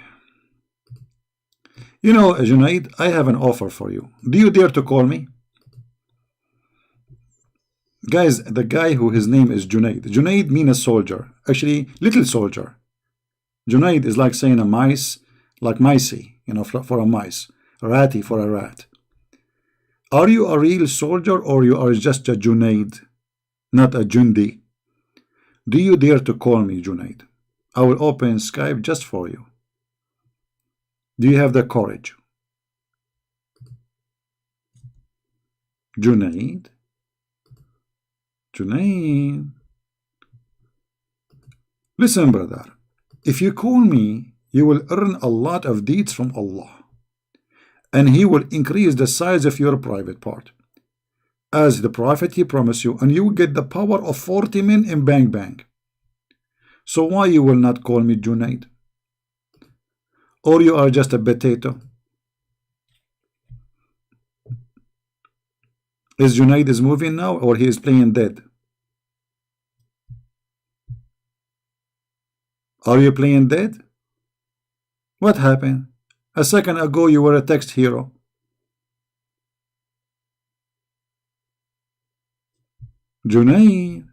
You know, Junaid, I have an offer for you. Do you dare to call me? Guys, the guy who his name is Junaid. Junaid means a soldier. Actually, little soldier. Junaid is like saying a mice, like micey, you know, for a mice. Ratty for a rat. Are you a real soldier or you are just a Junaid, not a Jundi? Do you dare to call me Junaid? I will open Skype just for you. Do you have the courage? Junaid? Junaid? Listen, brother. If you call me, you will earn a lot of deeds from Allah. And He will increase the size of your private part. As the Prophet He promised you, and you will get the power of 40 men in Bang Bang. So why you will not call me Junaid? Or you are just a potato? Is Junaid is moving now, or he is playing dead? Are you playing dead? What happened? A second ago you were a text hero. Junaid.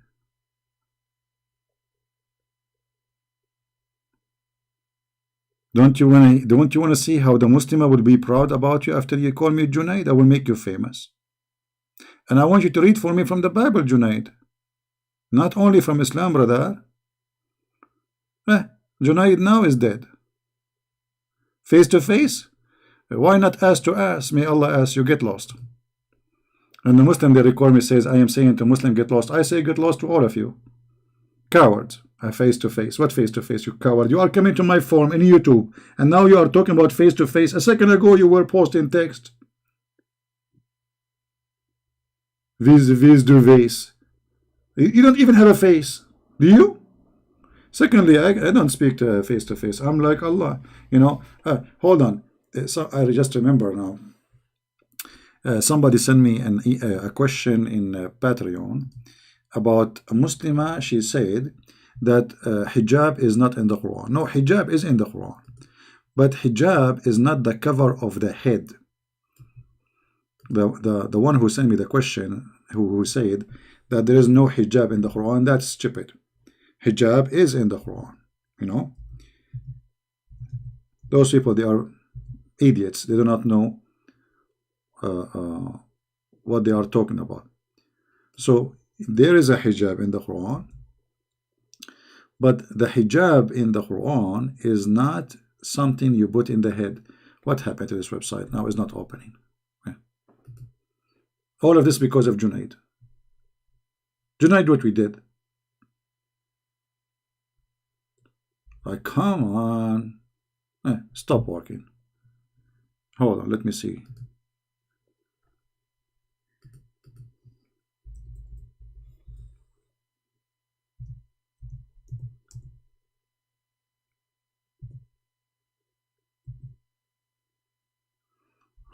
Don't you want to see how the Muslima will be proud about you after you call me Junaid? I will make you famous. And I want you to read for me from the Bible, Junaid. Not only from Islam, brother. Junaid now is dead. Face to face? Why not ass to ass? May Allah ask you, get lost. And the Muslim, they record me, says, I am saying to Muslim, get lost. I say, get lost to all of you. Cowards. Face to face. What face to face, you coward? You are coming to my forum in YouTube, and now you are talking about face to face. A second ago you were posting text. Vis du face. You don't even have a face, do you? Secondly, I don't speak to face to face. I'm like Allah, you know. Hold on. So I just remember now. Somebody sent me a question in Patreon about a Muslima. She said that hijab is not in the Quran. No, hijab is in the Quran, but hijab is not the cover of the head. The one who sent me the question, who said that there is no hijab in the Quran, that's stupid. Hijab is in the Quran, you know. Those people, they are idiots. They do not know what they are talking about. So there is a hijab in the Quran, but the hijab in the Quran is not something you put in the head. What happened to this website? Now it's not opening. All of this because of Junaid. Junaid, what we did. Like, come on. Stop working. Hold on, let me see.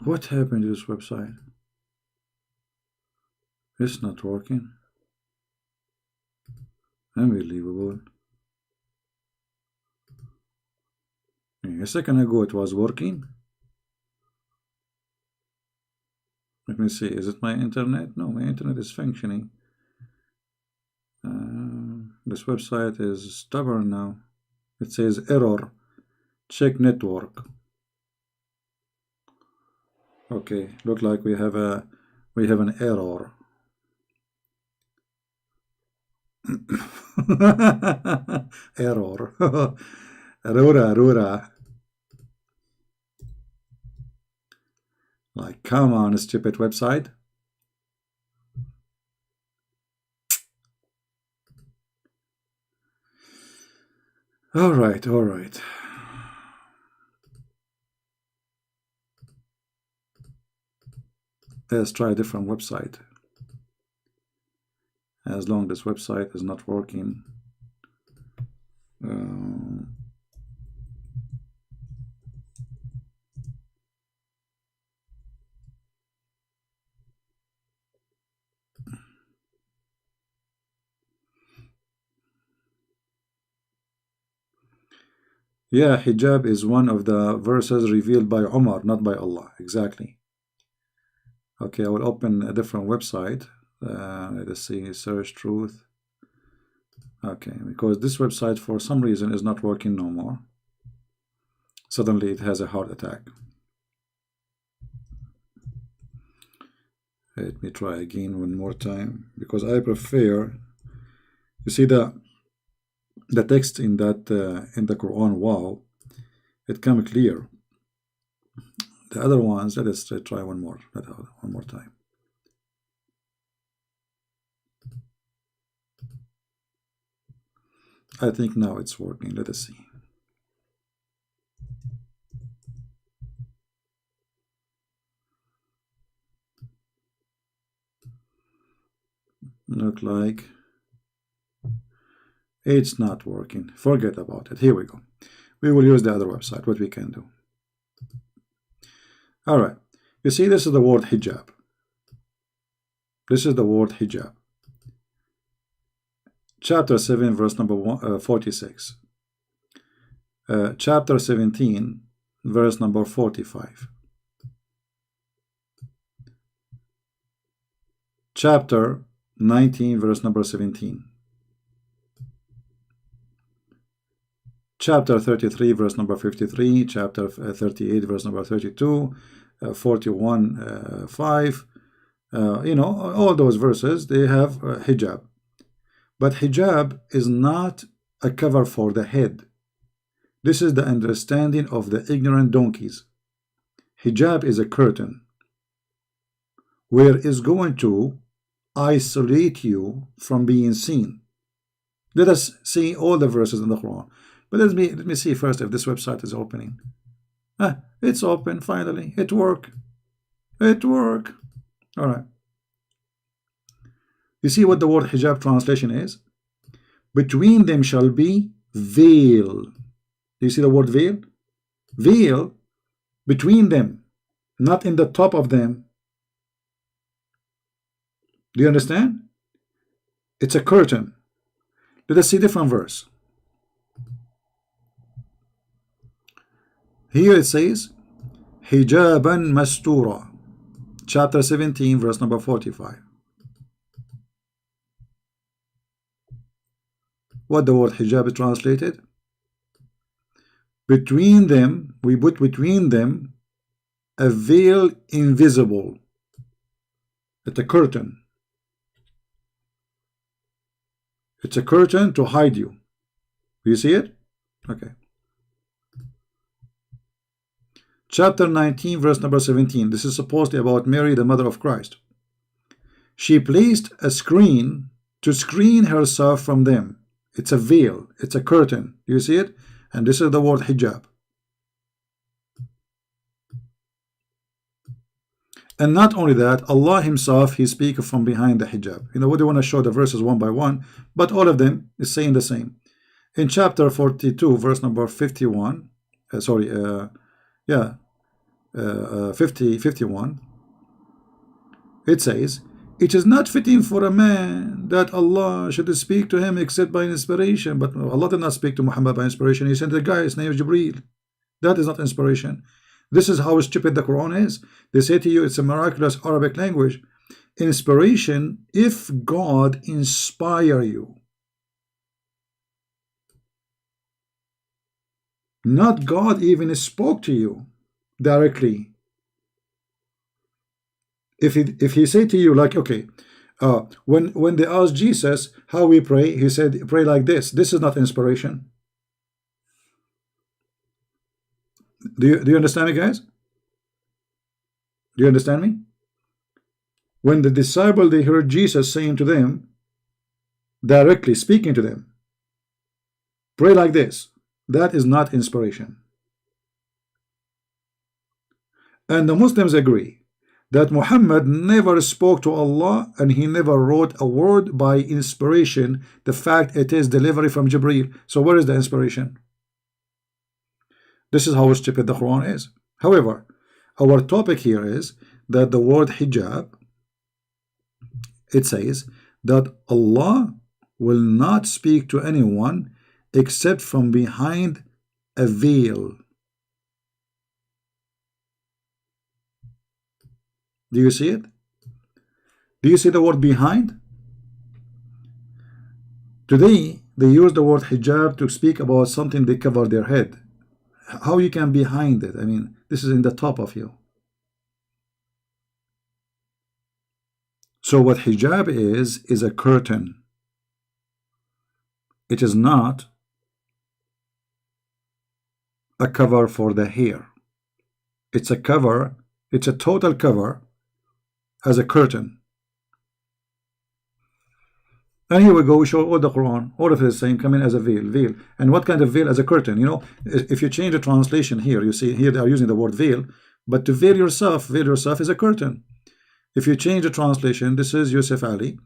What happened to this website? It's not working. Unbelievable. A second ago it was working. Let me see, is it my internet? No, my internet is functioning. This website is stubborn now. It says error. Check network. Okay, look like we have an error. Error. Rura. Like, come on, stupid website. All right. Let's try a different website. As long as this website is not working. Yeah, hijab is one of the verses revealed by Umar, not by Allah. Exactly. Okay, I will open a different website. Let's see, search truth. Okay, because this website for some reason is not working no more. Suddenly it has a heart attack. Let me try again one more time, because I prefer, you see the text in that in the Quran, wow, it comes clear. The other ones, let us try one more time. I think now it's working. Let us see. Look like it's not working. Forget about it. Here we go. We will use the other website. What we can do. All right. You see, this is the word hijab. This is the word hijab. Chapter 7, verse number 46. Chapter 17, verse number 45. Chapter 19, verse number 17. Chapter 33, verse number 53. Chapter 38, verse number 32. 41, 5. You know, all those verses, they have hijab. But hijab is not a cover for the head. This is the understanding of the ignorant donkeys. Hijab is a curtain where it's going to isolate you from being seen. Let us see all the verses in the Quran. But let me see first if this website is opening. It's open finally. It worked. It worked. All right. You see what the word hijab translation is? Between them shall be veil. Do you see the word veil? Veil between them, not in the top of them. Do you understand? It's a curtain. Let us see different verse. Here it says, hijaban mastura. Chapter 17, verse number 45. What the word hijab is translated? Between them, we put between them a veil invisible. It's a curtain. It's a curtain to hide you. Do you see it? Okay. Chapter 19, verse number 17. This is supposedly about Mary, the mother of Christ. She placed a screen to screen herself from them. It's a veil. It's a curtain. Do you see it? And this is the word hijab. And not only that, Allah himself, he speaks from behind the hijab. You know, we don't want to show the verses one by one, but all of them is saying the same. In chapter 42, verse number 51, 51, it says, it is not fitting for a man that Allah should speak to him except by inspiration. But Allah did not speak to Muhammad by inspiration. He sent a guy, his name is Jibreel. That is not inspiration. This is how stupid the Quran is. They say to you, it's a miraculous Arabic language. Inspiration, if God inspire you. Not God even spoke to you directly. If he say to you, like, okay, when they asked Jesus how we pray, he said, pray like this. This is not inspiration. Do you understand me, guys? Do you understand me? When the disciple, they heard Jesus saying to them, directly speaking to them, pray like this. That is not inspiration. And the Muslims agree that Muhammad never spoke to Allah and he never wrote a word by inspiration. The fact it is delivery from Jibreel. So where is the inspiration? This is how stupid the Quran is. However, our topic here is that the word hijab, it says that Allah will not speak to anyone except from behind a veil. Do you see it? Do you see the word behind? Today, they use the word hijab to speak about something they cover their head. How you can behind it? I mean, this is in the top of you. So what hijab is a curtain. It is not a cover for the hair. It's a cover, it's a total cover as a curtain. And here we go, we show all the Quran, all of it is saying come in as a veil. And what kind of veil? As a curtain. You know, if you change the translation here, you see here they are using the word veil, but to veil yourself is a curtain. If you change the translation, this is Yusuf Ali.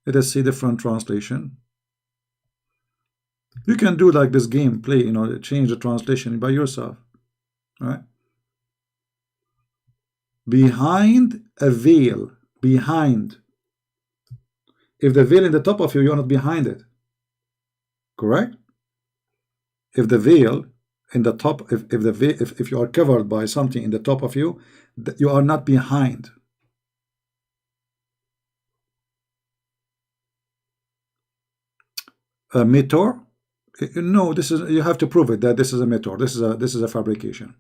Let us see different translation. You can do like this game, play, you know, change the translation by yourself. All right? Behind a veil, behind. If the veil in the top of you, you're not behind it. Correct? If the veil in the top, if you are covered by something in the top of you, you are not behind. A meteor? No, this is, you have to prove it that this is a meteor. This is a fabrication.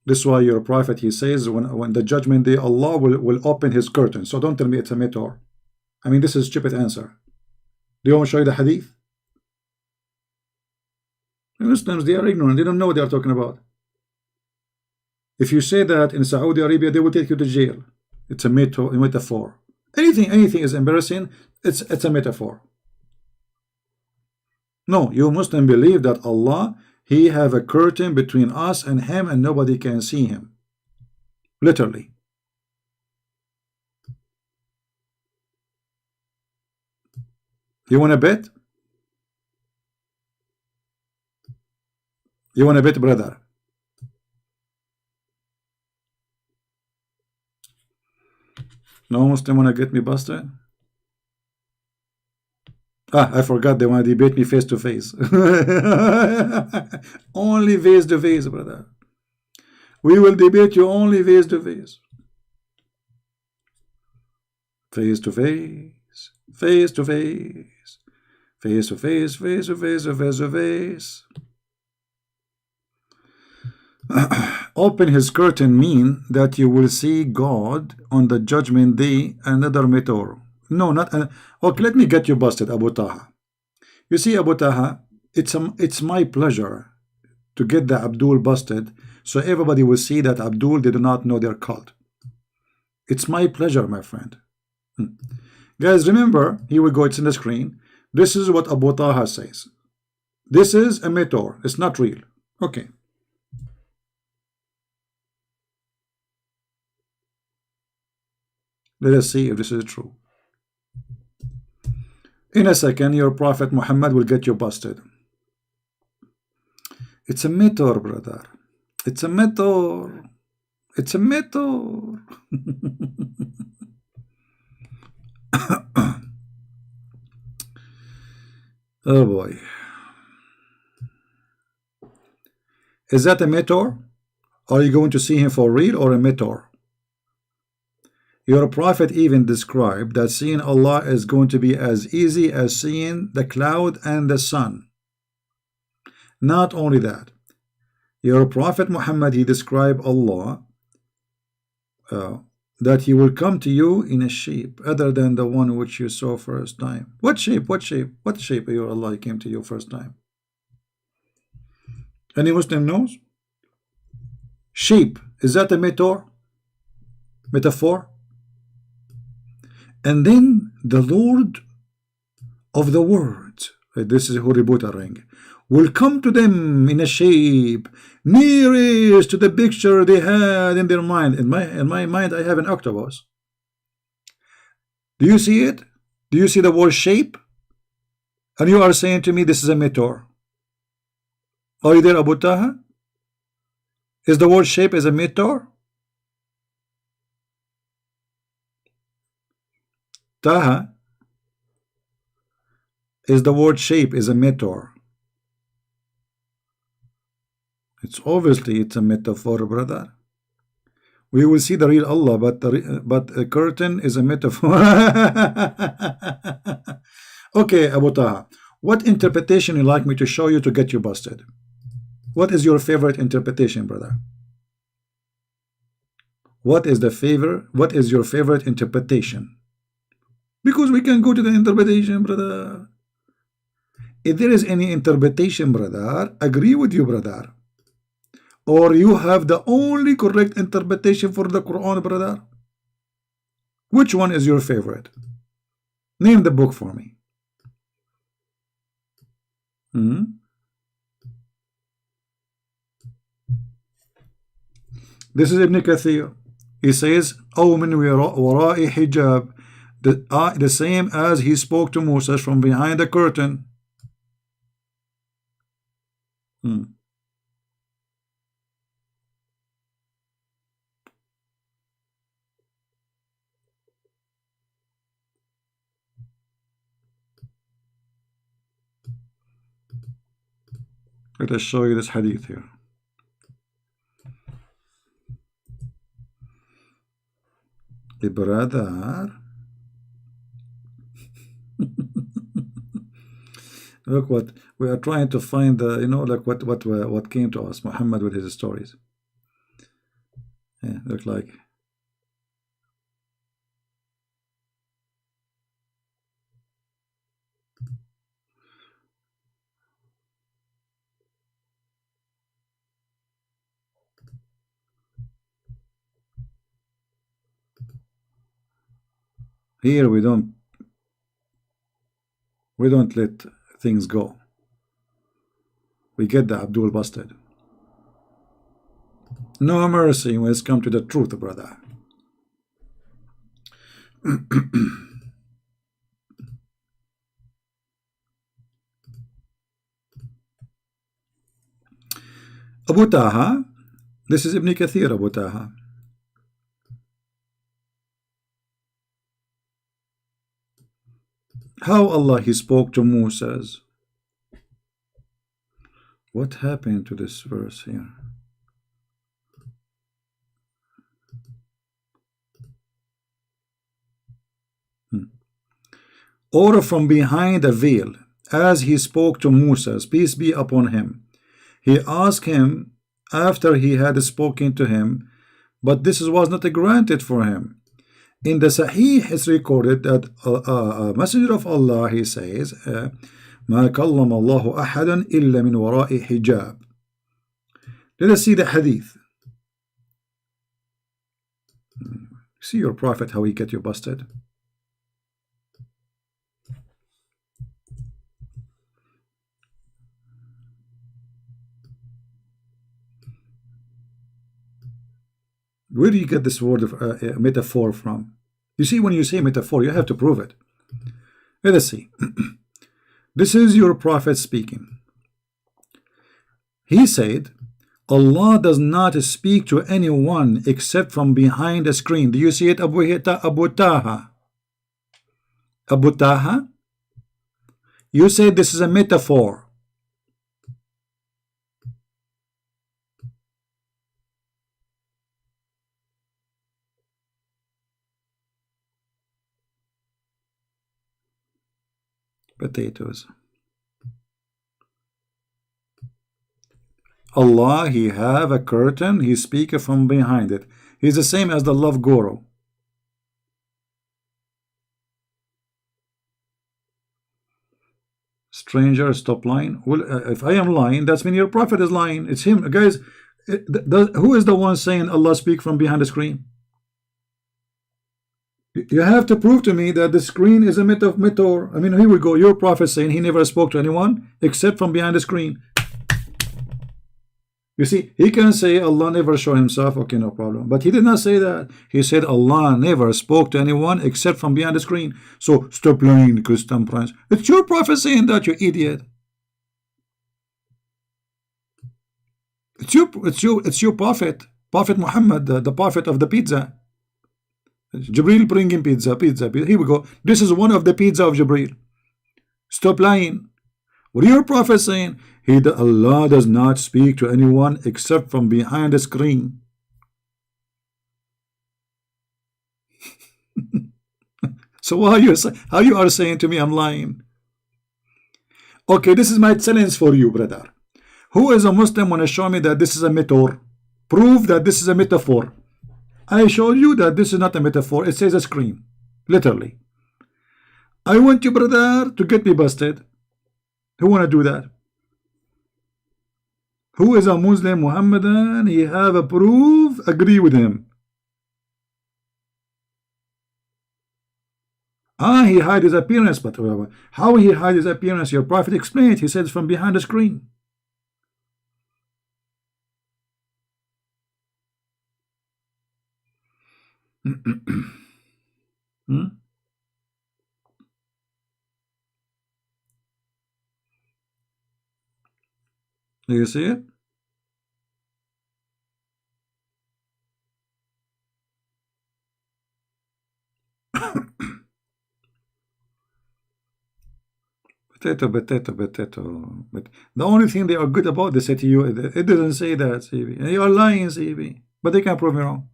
This is why your prophet, he says, when the judgment day, Allah will open his curtain. So don't tell me it's a meteor. I mean, this is a stupid answer. Do you want to show you the hadith? The Muslims, they are ignorant. They don't know what they are talking about. If you say that in Saudi Arabia, they will take you to jail. It's a metaphor. Anything is embarrassing, it's a metaphor. No, you Muslim believe that Allah, he have a curtain between us and him and nobody can see him. Literally. You want to bet? You want to bet, brother? No Muslim want to get me busted? I forgot they want to debate me face to face. Only face to face, brother. We will debate you only face to face. Face to face. Face to face. Face to face. Face to face. Face to face. Open his curtain mean that you will see God on the judgment day, another meteor. No, not okay, let me get you busted, Abu Taha. You see, Abu Taha, it's my pleasure to get the Abdul busted so everybody will see that Abdul did not know their cult. It's my pleasure, my friend. Guys, remember, here we go, it's in the screen. This is what Abu Taha says. This is a meteor, it's not real. Okay. Let us see if this is true. In a second, your Prophet Muhammad will get you busted. It's a meteor, brother. It's a meteor. It's a meteor. Oh boy. Is that a meteor? Are you going to see him for real or a meteor? Your prophet even described that seeing Allah is going to be as easy as seeing the cloud and the sun. Not only that, your prophet Muhammad, he described Allah that he will come to you in a shape other than the one which you saw first time. What shape? What shape? What shape your Allah came to you first time? Any Muslim knows? Shape, is that a meteor? Metaphor? And then the Lord of the world, this is Huributa ring, will come to them in a shape nearest to the picture they had in their mind. In my mind, I have an octopus. Do you see it? Do you see the word shape? And you are saying to me this is a meteor. Are you there, Abu Taha? Is the word shape as a meteor? Taha, is the word shape is a meteor? It's obviously it's a metaphor, brother. We will see the real Allah, but a curtain is a metaphor. Okay, Abu Taha, what interpretation you like me to show you to get you busted? What is your favorite interpretation, brother? What is your favorite interpretation? Because we can go to the interpretation, brother. If there is any interpretation, brother, agree with you, brother. Or you have the only correct interpretation for the Quran, brother. Which one is your favorite? Name the book for me. This is Ibn Kathir. He says, أو من وراء حجاب, the same as he spoke to Moses from behind the curtain. Let us show you this hadith here. Brother, look what we are trying to find. Like what came to us, Muhammad with his stories. Yeah, look like. Here we don't let things go. We get the Abdul busted. No mercy when it's come to the truth, brother. Abu Taha, this is Ibn Kathir, Abu Taha. How Allah he spoke to Moses. What happened to this verse here? Or from behind a veil, as he spoke to Moses, peace be upon him. He asked him after he had spoken to him, but this was not granted for him. In the Sahih it's recorded that a messenger of Allah, he says, ما كلم الله أحدا إلا من وراء حجاب. Let us see the hadith. See your prophet, how he get you busted. Where do you get this word of metaphor from? You see, when you say metaphor, you have to prove it. Let us see. This is your prophet speaking. He said, Allah does not speak to anyone except from behind a screen. Do you see it, Abu Taha? Abu Taha? You said this is a metaphor. Potatoes. Allah, he have a curtain, he speak from behind it. He's the same as the love guru. Stranger, stop lying. Well, if I am lying, that's mean your prophet is lying. It's him. Guys, who is the one saying Allah speak from behind the screen? You have to prove to me that the screen is a myth of mythor. I mean, here we go. Your prophet saying he never spoke to anyone except from behind the screen. You see, he can say Allah never showed himself. Okay, no problem. But he did not say that. He said Allah never spoke to anyone except from behind the screen. So stop lying, Christian Prince. It's your prophet saying that, you idiot. It's your prophet. Prophet Muhammad, the prophet of the pizza. Jibril bringing pizza. Here we go. This is one of the pizza of Jibril. Stop lying. What are your prophet saying? Allah does not speak to anyone except from behind the screen. So how you are saying to me I'm lying? Okay, this is my challenge for you, brother. Who is a Muslim want to show me that this is a metaphor? Prove that this is a metaphor. I showed you that this is not a metaphor. It says a screen, literally. I want you, brother, to get me busted. Who want to do that? Who is a Muslim Mohammedan? He have a proof. Agree with him. He hide his appearance, but how he hide his appearance? Your prophet explained. He says from behind the screen. Hmm? Do you see it? Potato. But the only thing they are good about, they say to you, it doesn't say that, CB. And you are lying, CB. But they can't prove me wrong.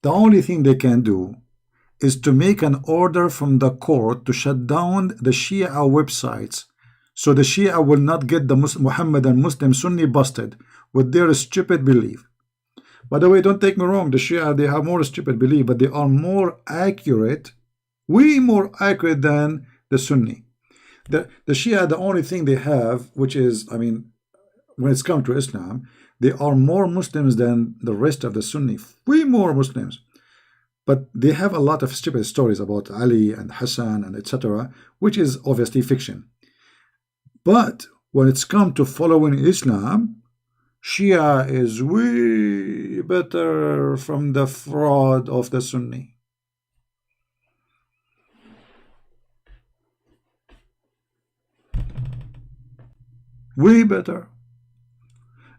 The only thing they can do is to make an order from the court to shut down the Shia websites, so the Shia will not get the Mohammedan Muslim Sunni busted with their stupid belief. By the way, don't take me wrong, the Shia, they have more stupid belief, but they are more accurate, way more accurate than the Sunni. The Shia, the only thing they have, which is, I mean, when it's come to Islam, they are more Muslims than the rest of the Sunni, way more Muslims. But they have a lot of stupid stories about Ali and Hassan and etc., which is obviously fiction. But when it's come to following Islam, Shia is way better from the fraud of the Sunni. Way better.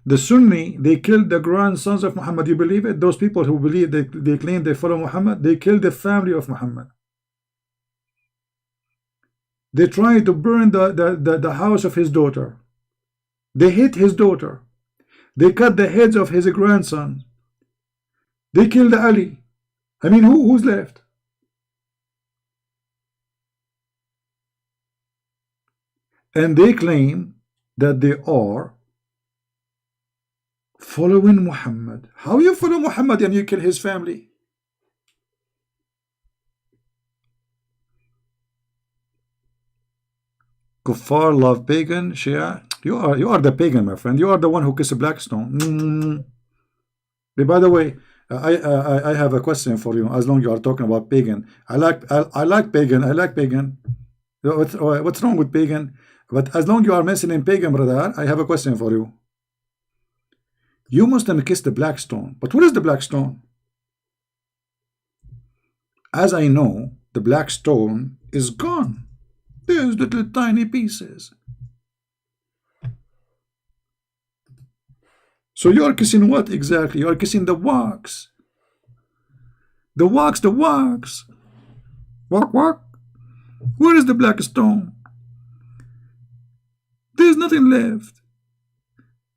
The Sunni, they killed the grandsons of Muhammad. You believe it? Those people who believe, they claim they follow Muhammad, they killed the family of Muhammad. They tried to burn the house of his daughter. They hit his daughter. They cut the heads of his grandson. They killed Ali. I mean, who's left? And they claim that they are following Muhammad. How you follow Muhammad and you kill his family? Kuffar love pagan, Shia. You are the pagan, my friend. You are the one who kissed a black stone. By the way, I have a question for you. As long as you are talking about pagan, I like pagan. I like pagan. What's wrong with pagan? But as long as you are mentioning pagan, brother, I have a question for you. You must have kissed the black stone. But what is the black stone? As I know, the black stone is gone. There's little tiny pieces. So you are kissing what exactly? You are kissing the wax. The wax. Walk. Where is the black stone? There's nothing left.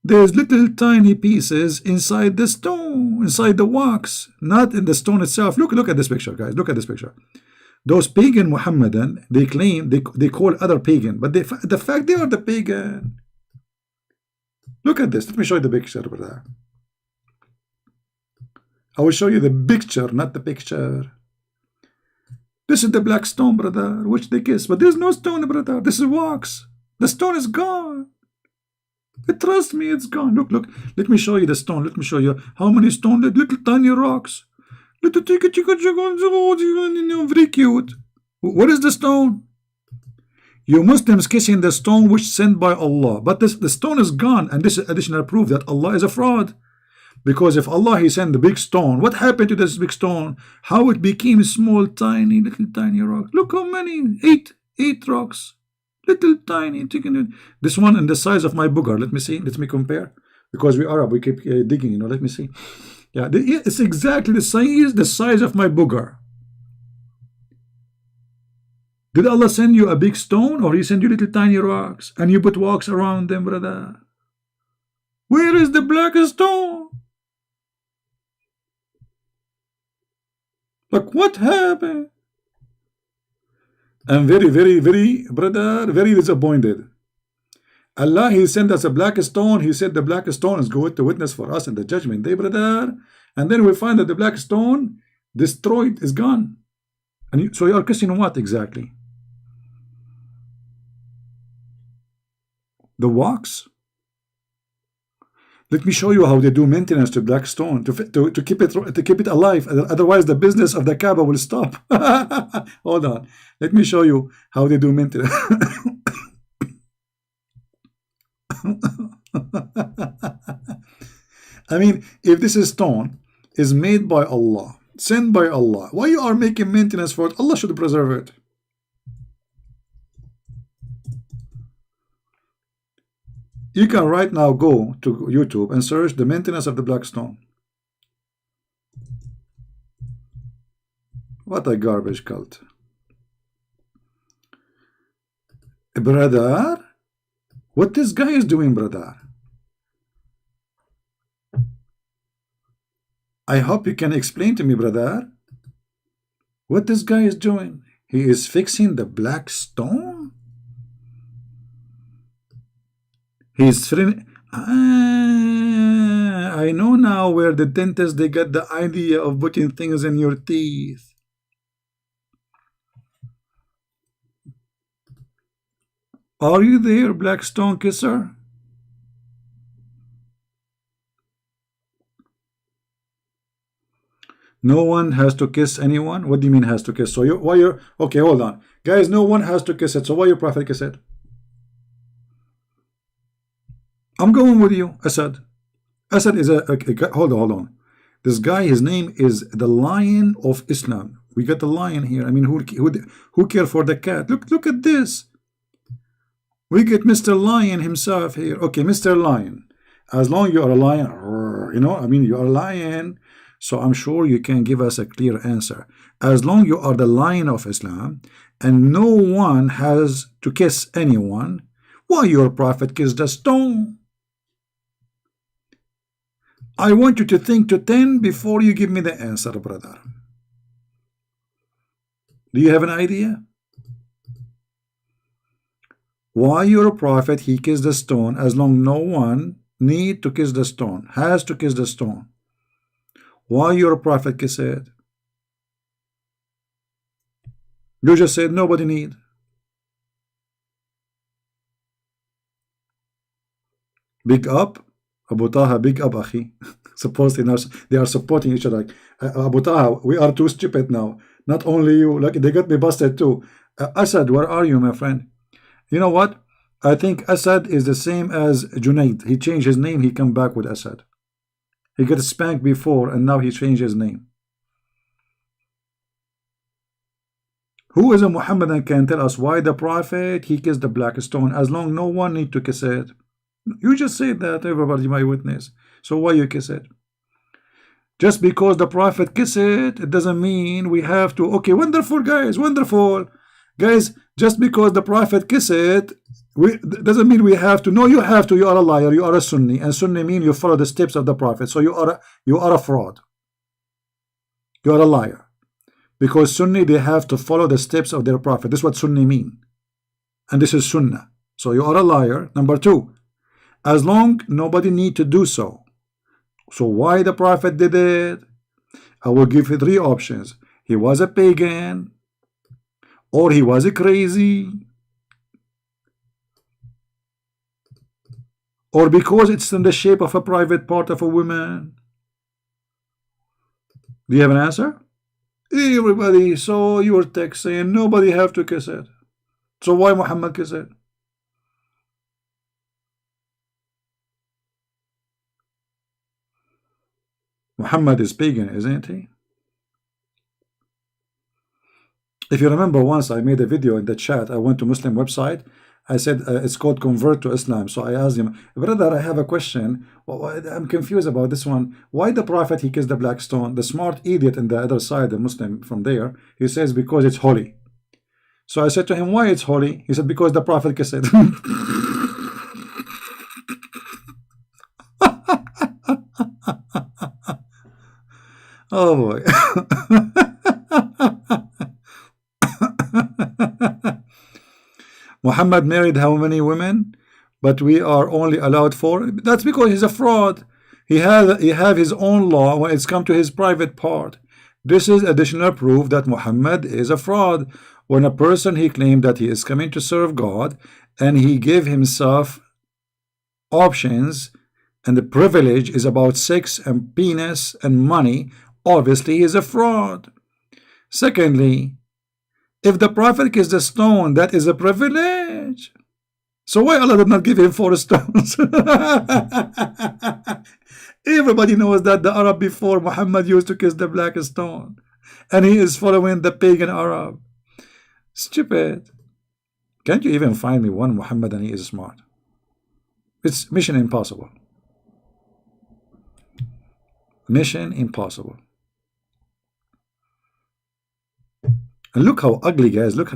There's little tiny pieces inside the stone, inside the wax, not in the stone itself. Look at this picture, guys. Look at this picture. Those pagan Mohammedan, they claim, they call other pagan, but the fact they are the pagan. Look at this. Let me show you the picture, brother. I will show you the picture, not the picture. This is the black stone, brother, which they kiss. But there's no stone, brother. This is wax. The stone is gone. Trust me, it's gone. Look, look. Let me show you the stone. Let me show you how many stones. Little tiny rocks. Little very cute. What is the stone? You Muslims kissing the stone which sent by Allah. But the stone is gone. And this is additional proof that Allah is a fraud. Because if Allah, He sent the big stone, what happened to this big stone? How it became small, tiny, little tiny rocks. Look how many. Eight rocks. Little tiny. This one in the size of my booger. Let me see. Let me compare. Because we Arab, we keep digging, you know. Let me see. Yeah, it's exactly the size of my booger. Did Allah send you a big stone, or He send you little tiny rocks and you put rocks around them, brother? Where is the black stone? Like, what happened? I'm very, very, very, brother, very disappointed. Allah, He sent us a black stone. He said the black stone is going to witness for us in the judgment day, brother. And then we find that the black stone destroyed, is gone. And so you are questioning what exactly? The wax? Let me show you how they do maintenance to black stone to keep it alive. Otherwise, the business of the Kaaba will stop. Hold on. Let me show you how they do maintenance. I mean, if this stone is made by Allah, sent by Allah, why you are making maintenance for it? Allah should preserve it. You can right now go to YouTube and search the maintenance of the black stone. What a garbage cult. Brother, what this guy is doing, brother? I hope you can explain to me, brother, what this guy is doing. He is fixing the black stone. He's I know now where the dentists, they got the idea of putting things in your teeth. Are you there, black stone kisser? No one has to kiss anyone? What do you mean has to kiss? So okay, hold on. Guys, no one has to kiss it. So why your prophet kiss it? I'm going with you, Assad. Assad is hold on. This guy, his name is the Lion of Islam. We got the lion here. I mean, who care for the cat? Look at this. We get Mr. Lion himself here. Okay, Mr. Lion. As long as you are a lion, you know, I mean, you are a lion. So I'm sure you can give us a clear answer. As long as you are the Lion of Islam and no one has to kiss anyone, why your prophet kissed the stone? I want you to think to 10 before you give me the answer, brother. Do you have an idea? Why your prophet, he kissed the stone as long no one need to kiss the stone, has to kiss the stone. Why your prophet kiss it? You just said nobody need. Big up. Abu Taha, big up, Akhi. Supposedly they are supporting each other. Abu Taha, we are too stupid now. Not only you, like they got me busted too. Assad, where are you, my friend? You know what? I think Assad is the same as Junaid. He changed his name, he come back with Assad. He got spanked before and now he changed his name. Who is a Mohammedan can tell us why the prophet, he kissed the black stone as long no one need to kiss it? You just said that everybody might witness. So why you kiss it? Just because the prophet kiss it, it doesn't mean we have to. Okay, wonderful, guys, wonderful. Guys, just because the prophet kiss it, doesn't mean we have to. No, you have to. You are a liar. You are a Sunni. And Sunni mean you follow the steps of the prophet. So you are a fraud. You are a liar. Because Sunni, they have to follow the steps of their prophet. This is what Sunni mean. And this is Sunnah. So you are a liar. Number two, as long nobody need to do so. So why the prophet did it? I will give you three options. He was a pagan. or he was crazy, or because it's in the shape of a private part of a woman? Do you have an answer? Everybody saw your text saying nobody have to kiss it. So why Muhammad kiss it? Muhammad is pagan, isn't he? If you remember, once I made a video in the chat, I went to Muslim website. I said it's called Convert to Islam. So I asked him, brother, I have a question. I'm confused about this one. Why the Prophet he kissed the black stone? The smart idiot in the other side, the Muslim from there, he says because it's holy. So I said to him, why it's holy? He said because the Prophet kissed it. Oh boy. Muhammad married how many women? But we are only allowed 4. That's because he's a fraud. He have his own law when it's come to his private part. This is additional proof that Muhammad is a fraud. When a person he claimed that he is coming to serve God, and he gave himself options, and the privilege is about sex and penis and money, obviously he is a fraud. Secondly, if the Prophet kissed the stone, that is a privilege. So why Allah did not give him 4 stones? Everybody knows that the Arab before Muhammad used to kiss the black stone, and he is following the pagan Arab. Stupid. Can't you even find me one Muhammadan he is smart? It's mission impossible. Mission impossible. And look how ugly, guys. Look.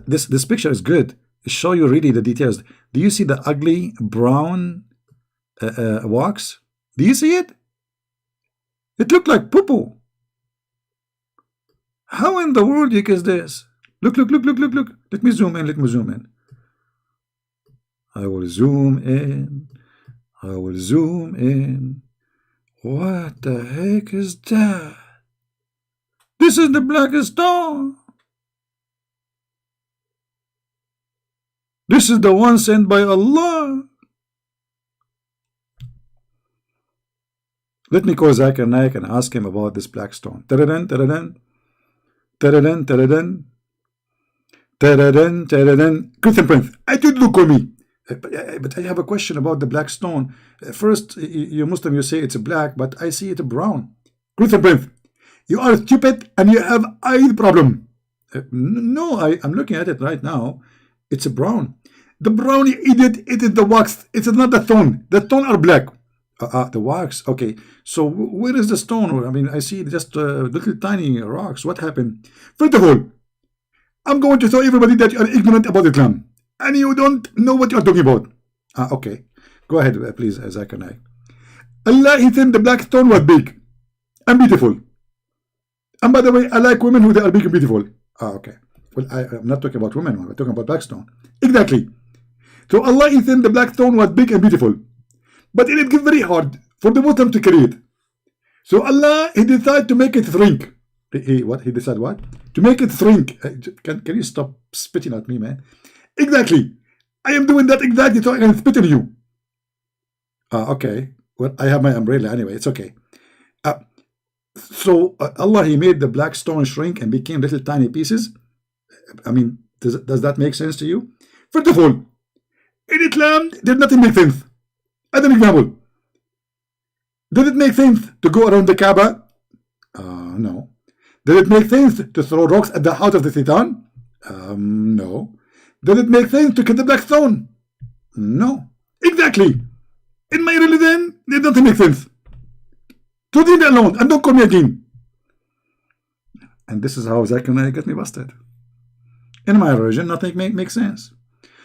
This picture is good. It shows you really the details. Do you see the ugly brown wax? Do you see it? It looked like poo-poo. How in the world you kiss this? Look. Let me zoom in. I will zoom in. What the heck is that? This is the black stone. This is the one sent by Allah. Let me call Zakir Naik and ask him about this black stone. Taradan. Christian Prince, I did look on me. But I have a question about the black stone. First, you Muslim, you say it's black, but I see it brown. Christian Prince, you are stupid and you have eye problem. No, I'm looking at it right now. It's brown. The brown idiot, it is the wax. It's not the stone. The stone are black. The wax. Okay. So where is the stone? I mean, I see just little tiny rocks. What happened? First of all, I'm going to tell everybody that you are ignorant about Islam and you don't know what you are talking about. Okay. Go ahead, please, Zakir Naik. Allah, he said the black stone was big and beautiful. And by the way, I like women who they are big and beautiful. Okay. Well, I'm not talking about women. I'm talking about black stone. Exactly. So Allah, he said the black stone was big and beautiful. But it is very hard for the Muslim to carry it. So Allah, he decided to make it shrink. What? He decided what? To make it shrink. Can you stop spitting at me, man? Exactly. I am doing that exactly so I can spit on you. Okay. Well, I have my umbrella anyway. It's okay. So Allah, he made the black stone shrink and became little tiny pieces. I mean, does that make sense to you? First of all, in Islam, there's nothing make sense. As an example, does it make sense to go around the Kaaba? No. Does it make sense to throw rocks at the house of the Satan? No. Does it make sense to cut the black stone? No. Exactly. In my religion, it doesn't make sense. So leave me alone and don't call me again. And this is how Zakir Naik got me busted. In my religion, nothing makes sense.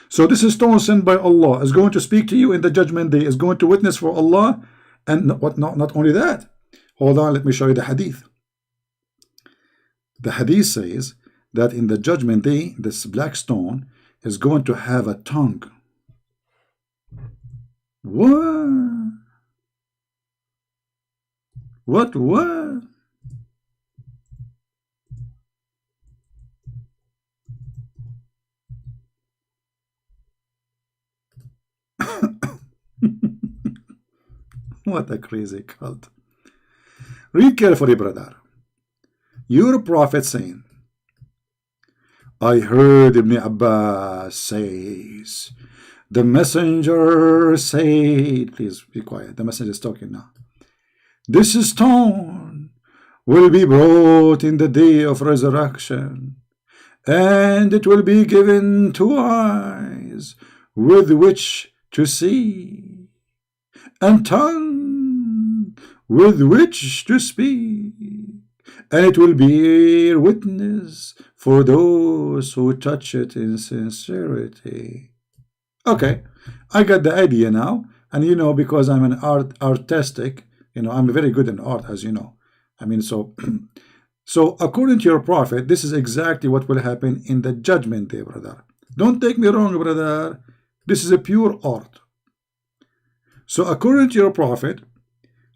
So this is stone sent by Allah, is going to speak to you in the judgment day, is going to witness for Allah, and not only that. Hold on, let me show you the hadith. The hadith says that in the judgment day, this black stone is going to have a tongue. What? What? What a crazy cult. Read carefully, brother. Your prophet saying, I heard Ibn Abbas says, the messenger said, please be quiet, the messenger is talking now. This stone will be brought in the day of resurrection, and it will be given 2 eyes with which to see, and tongue with which to speak, and it will bear witness for those who touch it in sincerity. Okay, I got the idea now, and you know, because I'm an artistic, you know, I'm very good in art, as you know. I mean, so according to your prophet, this is exactly what will happen in the judgment day, brother. Don't take me wrong, brother. This is a pure art. So according to your prophet,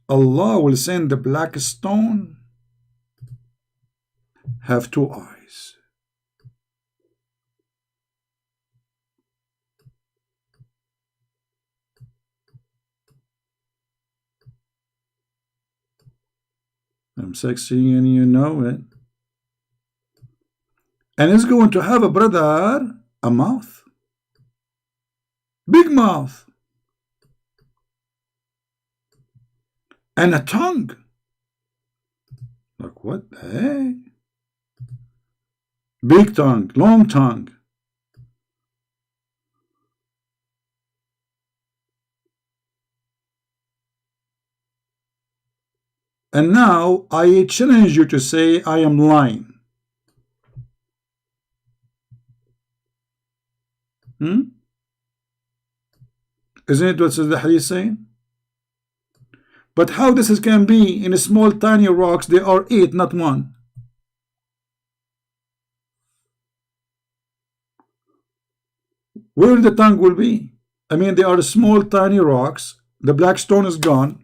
Allah will send the black stone, have 2 eyes. I'm sexy and you know it. And it's going to have a brother, a mouth. Big mouth. And a tongue. Like what the heck? Big tongue, long tongue. And now I challenge you to say I am lying. Isn't it what the hadith saying? But how this can be in small tiny rocks? They are 8, not 1. Where the tongue will be? I mean, they are small tiny rocks. The black stone is gone.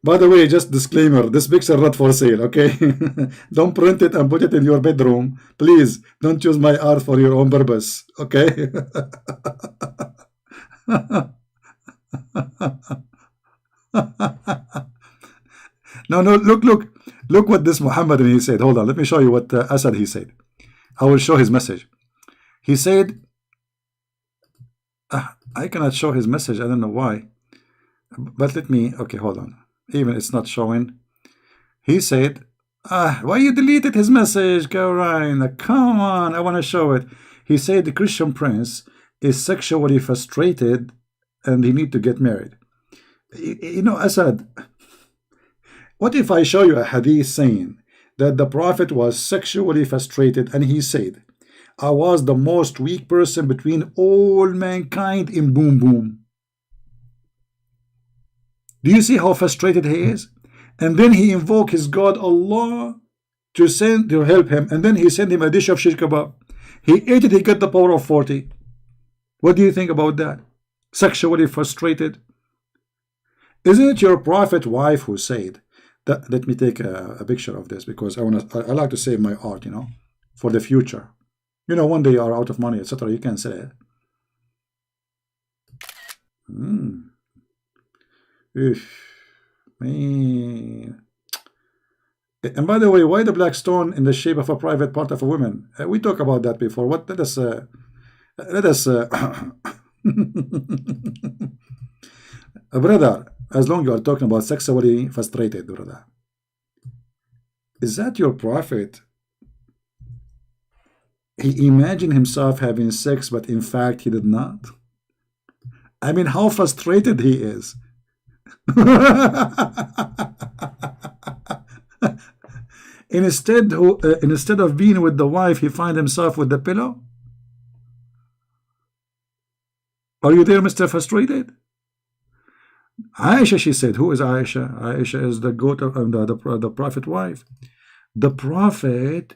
By the way, just disclaimer, this picture not for sale, okay? Don't print it and put it in your bedroom. Please, don't use my art for your own purpose, okay? No, look what this Mohammedan he said. Hold on, let me show you what Asad he said. I will show his message. He said, I cannot show his message, I don't know why. But let me, okay, hold on. Even it's not showing. He said, why you deleted his message, Caroline? Come on, I want to show it. He said the Christian prince is sexually frustrated and he need to get married. You know, Asad, what if I show you a hadith saying that the prophet was sexually frustrated and he said, I was the most weak person between all mankind in boom boom. Do you see how frustrated he is? And then he invoked his God Allah to help him, and then he sent him a dish of shish kebab. He ate it, he got the power of 40. What do you think about that? Sexually frustrated. Isn't it your prophet wife who said that? Let me take a picture of this because I like to save my art, you know, for the future. You know, one day you are out of money, etc. You can sell it. Man. And by the way, why the black stone in the shape of a private part of a woman? We talked about that before. What? Let us brother, as long as you are talking about sexually frustrated, brother, is that your prophet? He imagined himself having sex, but in fact he did not. I mean, how frustrated he is. Instead of being with the wife, he finds himself with the pillow. Are you there, Mr. Frustrated? Aisha, she said. Who is Aisha? Aisha is the goat of the prophet wife. The prophet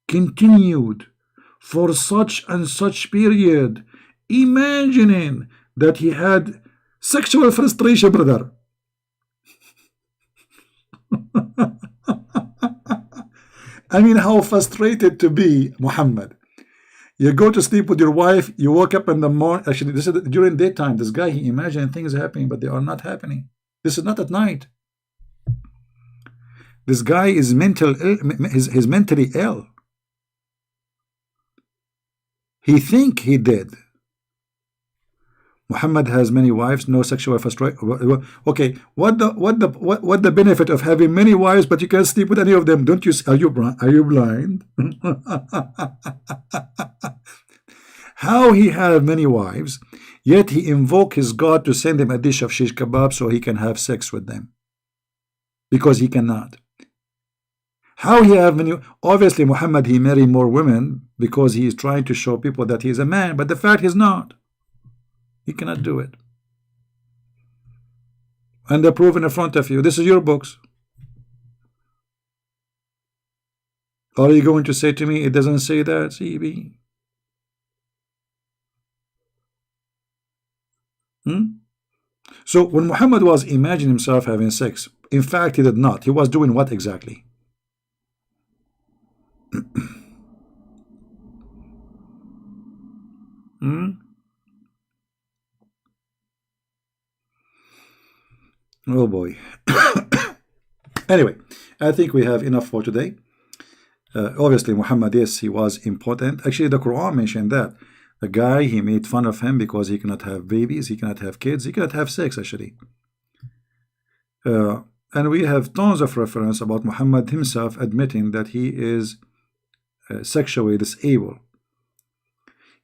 continued for such and such period, imagining that he had sexual frustration, brother. I mean, how frustrated to be, Muhammad. You go to sleep with your wife, you woke up in the morning. Actually, this is during daytime. This guy, he imagined things happening, but they are not happening. This is not at night. This guy is he's mentally ill. He think he did. Muhammad has many wives, no sexual frustration. Okay, what the benefit of having many wives, but you can't sleep with any of them? Don't you? Are you blind? How he have many wives, yet he invoke his God to send him a dish of shish kebab so he can have sex with them, because he cannot. How he have many? Obviously, Muhammad, he marry more women because he is trying to show people that he is a man, but the fact is not. He cannot do it. And they're proven in front of you. This is your books. Are you going to say to me, it doesn't say that, CB? So when Muhammad was imagining himself having sex, in fact, he did not. He was doing what exactly? Oh boy. Anyway, I think we have enough for today. Obviously, Muhammad, yes, he was important. Actually, the Quran mentioned that. The guy, he made fun of him because he cannot have babies, he cannot have kids, he cannot have sex, actually. And we have tons of reference about Muhammad himself admitting that he is sexually disabled.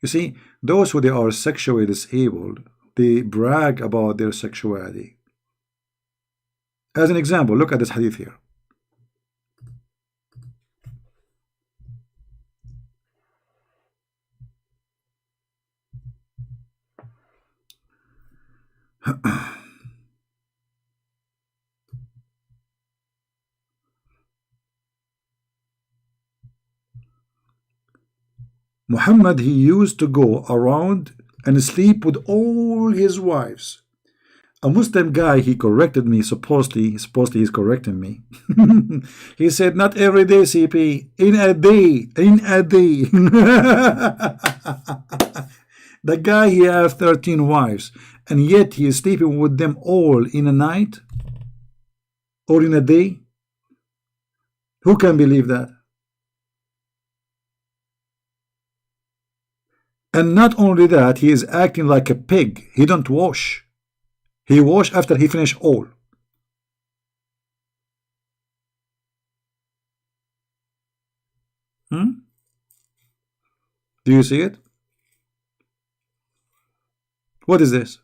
You see, those who they are sexually disabled, they brag about their sexuality. As an example, look at this hadith here. Muhammad, he used to go around and sleep with all his wives. A Muslim guy, he corrected me, supposedly he's correcting me. He said, not every day, CP, in a day. The guy, he has 13 wives, and yet he is sleeping with them all in a night or in a day. Who can believe that? And not only that, he is acting like a pig. He don't wash. He wash after he finish all. Do you see it? What is this?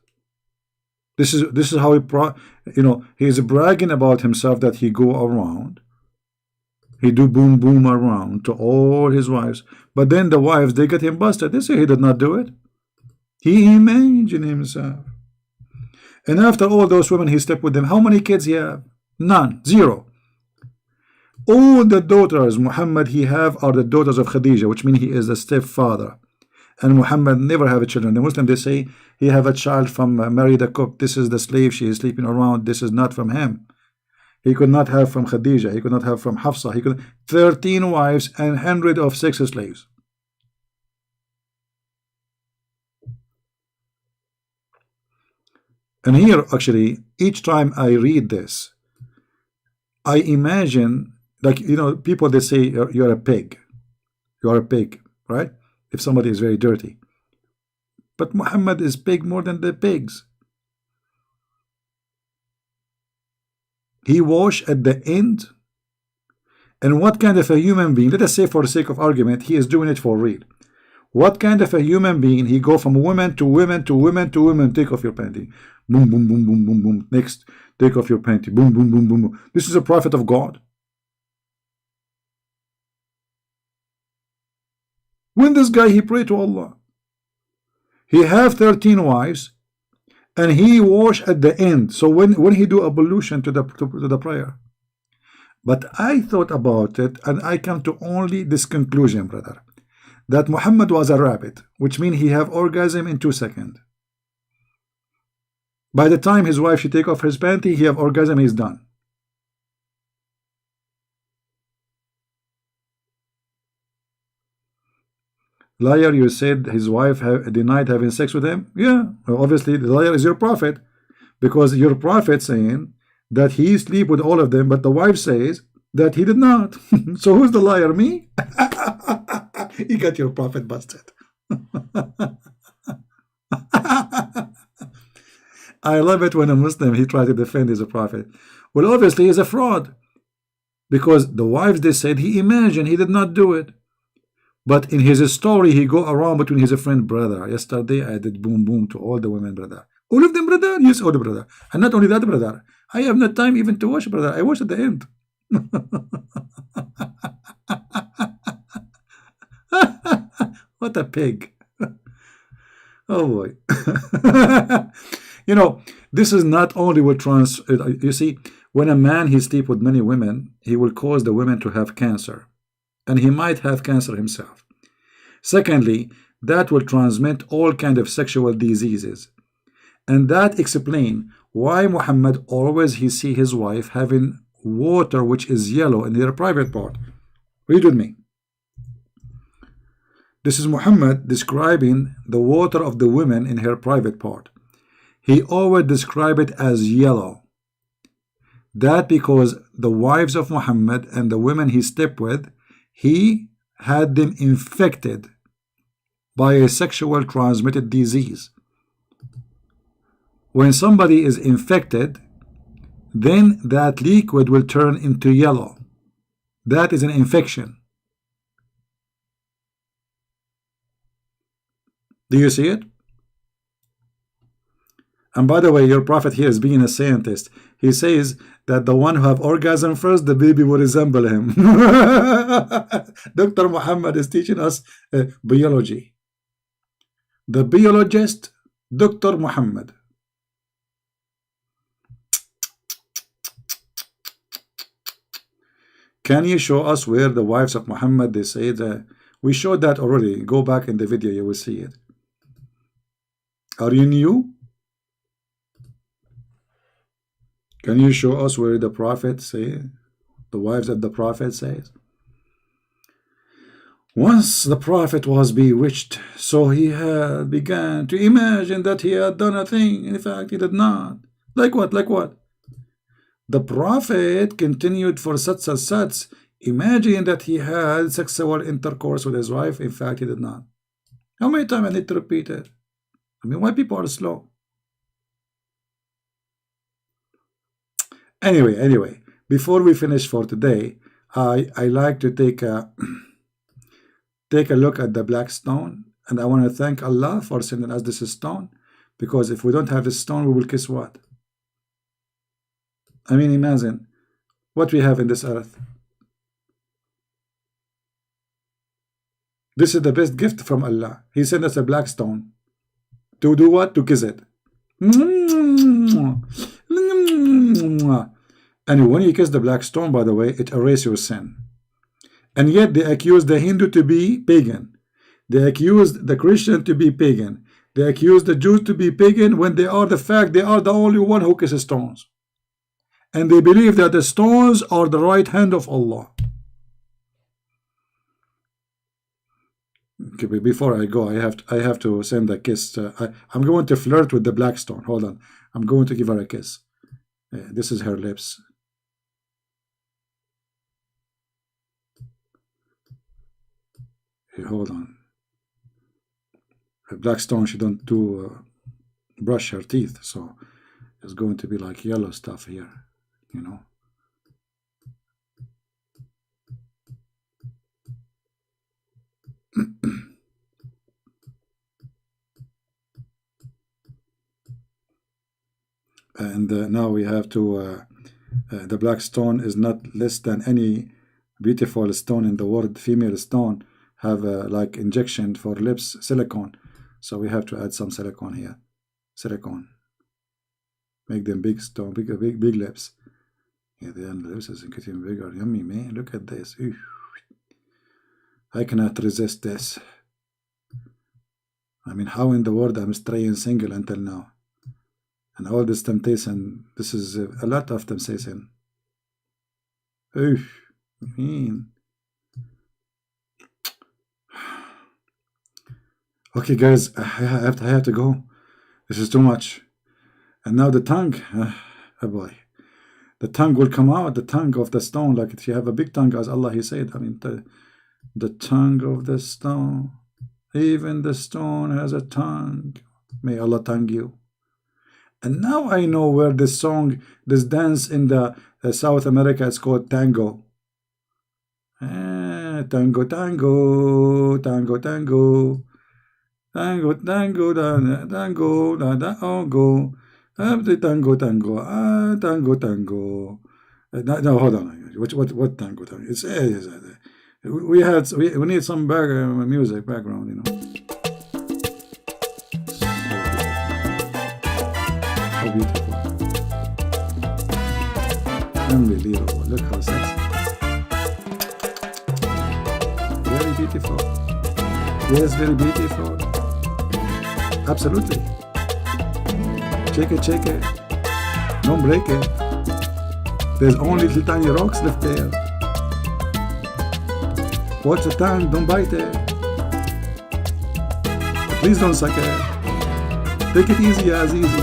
This is how he is bragging about himself that he go around. He do boom boom around to all his wives. But then the wives, they get him busted. They say he did not do it. He imagined himself. And after all those women he slept with them, how many kids he have? None. Zero. All the daughters Muhammad he have are the daughters of Khadija, which means he is the stepfather. And Muhammad never have a children. The Muslim, they say he have a child from Mary the cook. This is the slave she is sleeping around. This is not from him. He could not have from Khadija. He could not have from Hafsa. He could 13 wives and 100 of sex slaves. And here, actually, each time I read this, I imagine, like, people, they say you're a pig. You're a pig, right? If somebody is very dirty. But Muhammad is pig more than the pigs. He wash at the end. And what kind of a human being, let us say for the sake of argument, he is doing it for real. What kind of a human being, he go from women to women to women to women, take off your panty. Boom, boom, boom, boom, boom, boom. Next, take off your panty. Boom, boom, boom, boom, boom. This is a prophet of God. When this guy, he pray to Allah. He have 13 wives. And he wash at the end. So when he do ablution to the prayer. But I thought about it, and I come to only this conclusion, brother, that Muhammad was a rabbit, which means he have orgasm in 2 seconds. By the time his wife, she take off his panty, he have orgasm, he's done. Liar, you said his wife denied having sex with him? Yeah, well, obviously the liar is your prophet, because your prophet saying that he sleep with all of them, but the wife says that he did not. So who's the liar? Me? You got your prophet busted. I love it when a Muslim he tries to defend his prophet. Well, obviously he's a fraud, because the wives they said he imagined he did not do it. But in his story, he go around between his friend, brother. Yesterday, I did boom boom to all the women, brother. All of them, brother? Yes, all the brother. And not only that, brother. I have no time even to watch, brother. I watch at the end. What a pig. Oh, boy. You know, this is not only what you see, when a man he sleep with many women, he will cause the women to have cancer. And he might have cancer himself. Secondly, that will transmit all kind of sexual diseases. And that explain why Muhammad always he see his wife having water which is yellow in her private part. Read with me. This is Muhammad describing the water of the women in her private part. He always describe it as yellow. That because the wives of Muhammad and the women he slept with, he had them infected by a sexual transmitted disease. When somebody is infected, then that liquid will turn into yellow. That is an infection. Do you see it? And by the way, your prophet here is being a scientist. He says that the one who have orgasm first, the baby will resemble him. Dr. Muhammad is teaching us biology. The biologist, Dr. Muhammad. Can you show us where the wives of Muhammad, they say that we showed that already. Go back in the video, you will see it. Are you new? Can you show us where the prophet say, the wives of the prophet says? Once the prophet was bewitched, so he had began to imagine that he had done a thing. In fact, he did not. Like what? Like what? The prophet continued for such and such, imagining that he had sexual intercourse with his wife. In fact, he did not. How many times I need to repeat it? I mean, why people are slow? Anyway, before we finish for today, I like to take a look at the black stone, and I want to thank Allah for sending us this stone, because if we don't have this stone, we will kiss what? I mean, imagine what we have in this earth. This is the best gift from Allah. He sent us a black stone. To do what? To kiss it. And when you kiss the black stone, by the way, it erases your sin. And yet they accuse the Hindu to be pagan. They accuse the Christian to be pagan. They accuse the Jews to be pagan when they are the only one who kisses stones. And they believe that the stones are the right hand of Allah. Okay, before I go, I have to send a kiss. I'm going to flirt with the black stone. Hold on. I'm going to give her a kiss. This is her lips. Hey, hold on. The black stone, she don't brush her teeth, so it's going to be like yellow stuff here, you know. And now we have to the black stone is not less than any beautiful stone in the world. Female stone have like injection for lips, silicone, so we have to add some silicone here. Silicone, make them big stone, big lips. Yeah, the lips is getting bigger. Yummy, man, look at this. Ooh. I cannot resist this. I mean, how in the world I'm staying single until now? And all this temptation, this is a lot of temptation. Oof, mean. Okay, guys, I have to go. This is too much. And now the tongue. Oh boy. The tongue will come out, the tongue of the stone, like if you have a big tongue, as Allah He said. I mean, the tongue of the stone. Even the stone has a tongue. May Allah tongue you. And now I know where this song, this dance in the South America is called tango. Tango, tango, tango, tango. Tango, tango, tango, tango. Tango, tango, tango, tango. No, hold on. What tango? Tango? We need some music background, you know. So beautiful. Unbelievable. Look how sexy. Very beautiful. Yes, very beautiful. Absolutely. Shake it. Don't break it. There's only little tiny rocks left there. Watch the tongue, don't bite it. Please don't suck it. Take it easy as easy.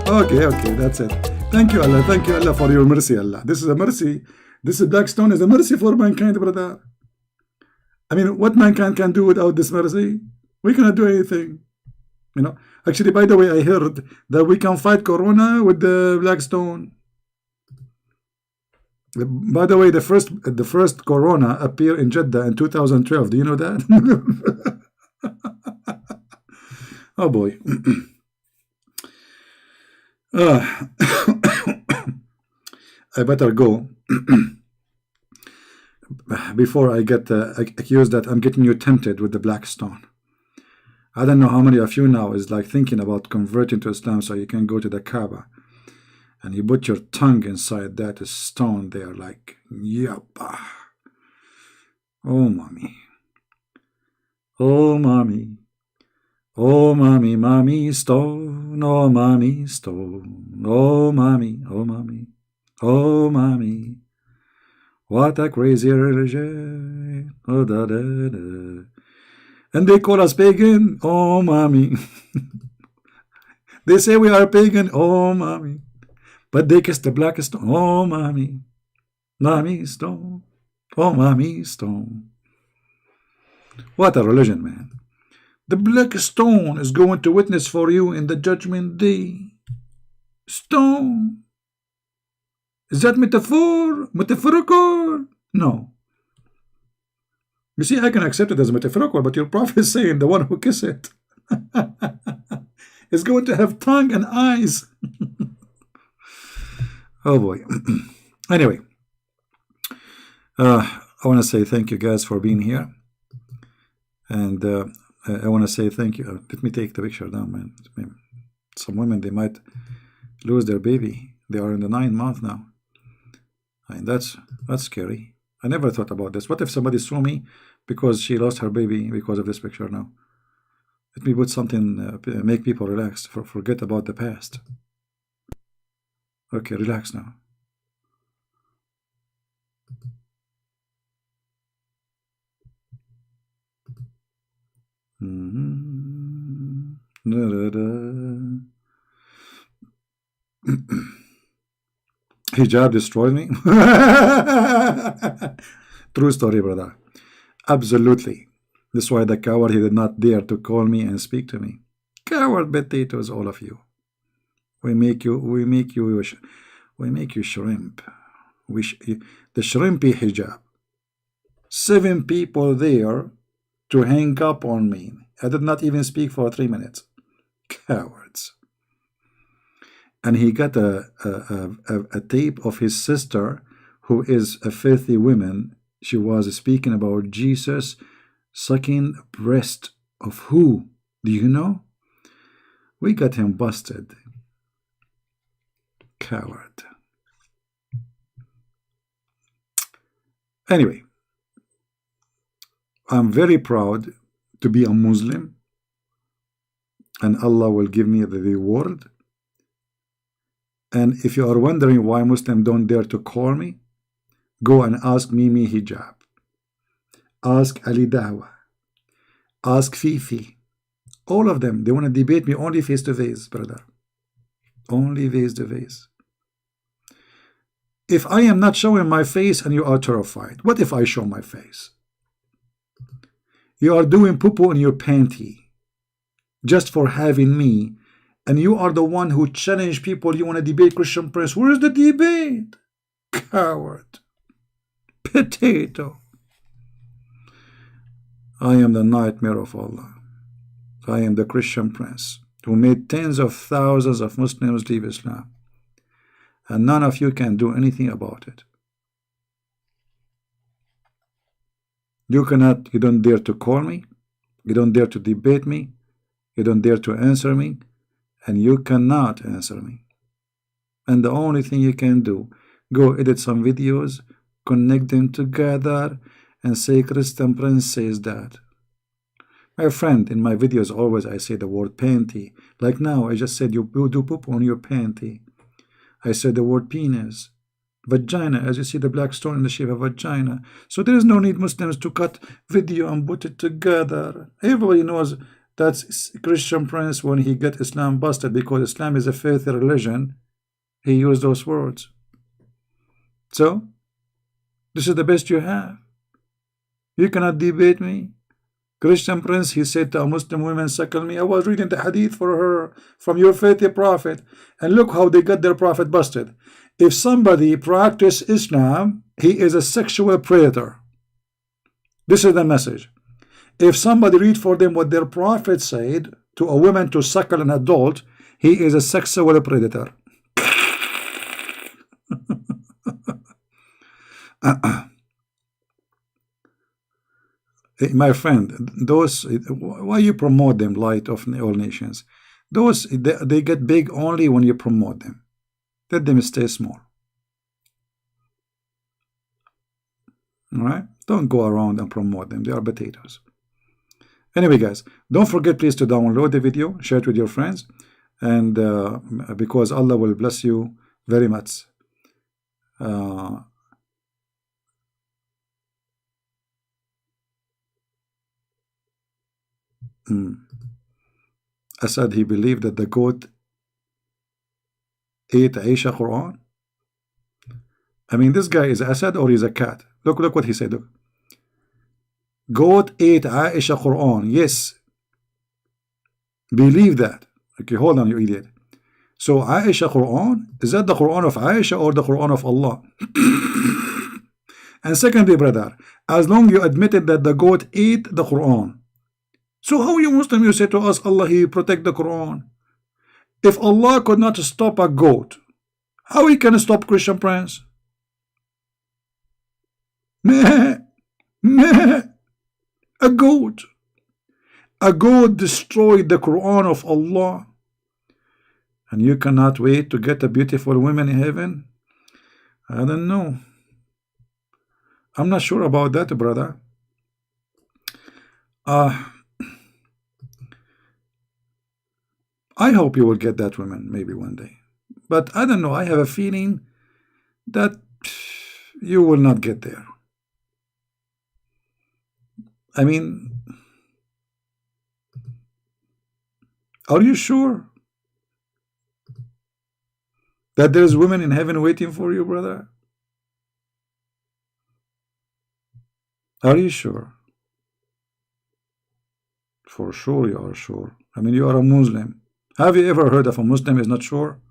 Okay, that's it. Thank you Allah for your mercy, Allah. This is a mercy. This black stone is a mercy for mankind, brother. I mean, what mankind can do without this mercy? We cannot do anything. You know. Actually, by the way, I heard that we can fight Corona with the black stone. By the way, the first Corona appeared in Jeddah in 2012. Do you know that? Oh boy. I better go before I get accused that I'm getting you tempted with the black stone. I don't know how many of you now is like thinking about converting to Islam so you can go to the Kaaba and you put your tongue inside that stone there, like, yappa. Oh, mommy. Oh, mommy. Oh, mommy, mommy stone. Oh, mommy stone. Oh, mommy. Oh, mommy. Oh, mommy. What a crazy religion. Oh, da, da, da. And they call us pagan. Oh, mommy. They say we are pagan. Oh, mommy. But they kiss the black stone. Oh, mommy. Mommy stone. Oh, mommy stone. What a religion, man. The black stone is going to witness for you in the judgment day. Stone. Is that metaphorical? No. You see, I can accept it as metaphorical, but your prophet is saying the one who kiss it is going to have tongue and eyes. Oh boy. Anyway, I want to say thank you guys for being here. And I want to say thank you. Let me take the picture down, man. Some women, they might lose their baby. They are in the 9th month now. I mean, that's scary. I never thought about this. What if somebody saw me because she lost her baby because of this picture now? Let me put something, make people relax, forget about the past. Okay, relax now. Hijab destroyed me. True story, brother. Absolutely. That's why the coward, he did not dare to call me and speak to me. Coward potatoes, all of you. We make you shrimp. The shrimpy hijab. 7 people there to hang up on me. I did not even speak for 3 minutes. Cowards. And he got a tape of his sister, who is a filthy woman. She was speaking about Jesus sucking breast of who? Do you know? We got him busted. Coward. Anyway, I'm very proud to be a Muslim, and Allah will give me the reward. And if you are wondering why Muslims don't dare to call me, go and ask Mimi Hijab. Ask Ali Dawah. Ask Fifi. All of them, they want to debate me only face to face, brother. Only face to face. If I am not showing my face and you are terrified, what if I show my face? You are doing poo-poo in your panty just for having me, and you are the one who challenged people. You want to debate Christian Prince. Where is the debate? Coward. Potato. I am the nightmare of Allah. I am the Christian Prince who made tens of thousands of Muslims leave Islam, and none of you can do anything about it. You cannot, you don't dare to call me, you don't dare to debate me, you don't dare to answer me, and you cannot answer me. And the only thing you can do, go edit some videos, connect them together, and say Christian Prince says that. My friend, in my videos always I say the word panty. Like now, I just said you do poop on your panty. I said the word penis. Vagina, as you see the black stone in the shape of vagina. So there is no need Muslims to cut video and put it together. Everybody knows that's Christian Prince when he got Islam busted, because Islam is a faith religion. He used those words. So, this is the best you have. You cannot debate me. Christian Prince, he said to a Muslim woman, suckle me. I was reading the hadith for her from your faithful prophet, and look how they got their prophet busted. If somebody practices Islam, he is a sexual predator. This is the message. If somebody read for them what their prophet said to a woman to suckle an adult, he is a sexual predator. My friend, those, why you promote them, light of all nations? Those, they get big only when you promote them. Let them stay small. All right? Don't go around and promote them. They are potatoes. Anyway, guys, don't forget please to download the video, share it with your friends, and because Allah will bless you very much. Asad, he believed that the goat ate Aisha Quran. I mean, this guy is Asad or he's a cat. Look what he said. Look. Goat ate Aisha Quran. Yes. Believe that. Okay, hold on, you idiot. So Aisha Quran, is that the Quran of Aisha or the Quran of Allah? And secondly, brother, as long you admitted that the goat ate the Quran, so how you Muslim, you say to us, Allah, he protect the Quran? If Allah could not stop a goat, how he can stop Christian Prince? Meh, meh. A goat. A goat destroyed the Quran of Allah. And you cannot wait to get a beautiful woman in heaven? I don't know. I'm not sure about that, brother. I hope you will get that woman maybe one day. But I don't know. I have a feeling that you will not get there. I mean, are you sure that there's women in heaven waiting for you, brother? Are you sure? For sure you are sure. I mean, you are a Muslim. Have you ever heard of a Muslim is not sure?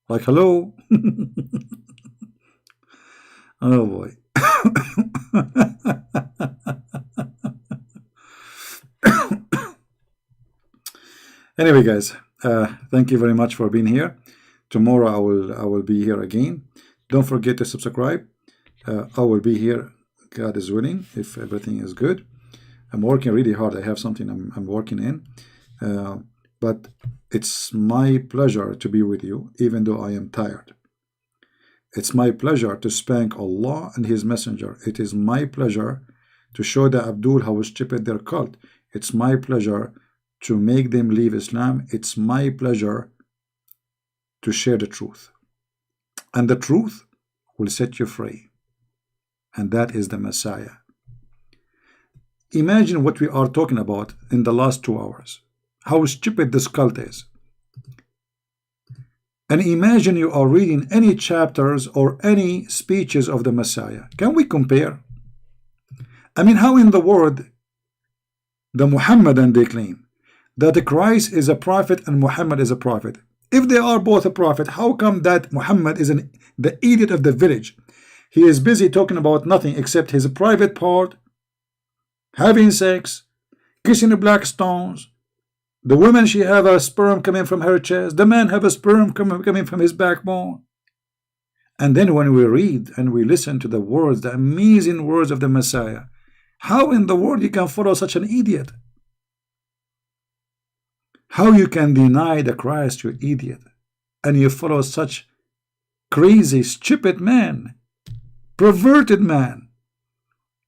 Like, hello? Oh boy. Anyway, guys, thank you very much for being here. Tomorrow I will be here again. Don't forget to subscribe. I will be here, God is willing, if everything is good. I'm working really hard. I have something I'm working in. But it's my pleasure to be with you, even though I am tired. It's my pleasure to spank Allah and His Messenger. It is my pleasure to show the Abdul how stupid their cult. It's my pleasure to make them leave Islam. It's my pleasure to share the truth. And the truth will set you free. And that is the Messiah. Imagine what we are talking about in the last 2 hours. How stupid this cult is. And imagine you are reading any chapters or any speeches of the Messiah. Can we compare? I mean, how in the world the Mohammedan they claim that Christ is a prophet and Muhammad is a prophet? If they are both a prophet, how come that Muhammad is the idiot of the village? He is busy talking about nothing except his private part, having sex, kissing the black stones. The woman, she have a sperm coming from her chest. The man have a sperm coming from his backbone. And then when we read and we listen to the words, the amazing words of the Messiah, how in the world you can follow such an idiot? How you can deny the Christ, you idiot, and you follow such crazy, stupid man, perverted man,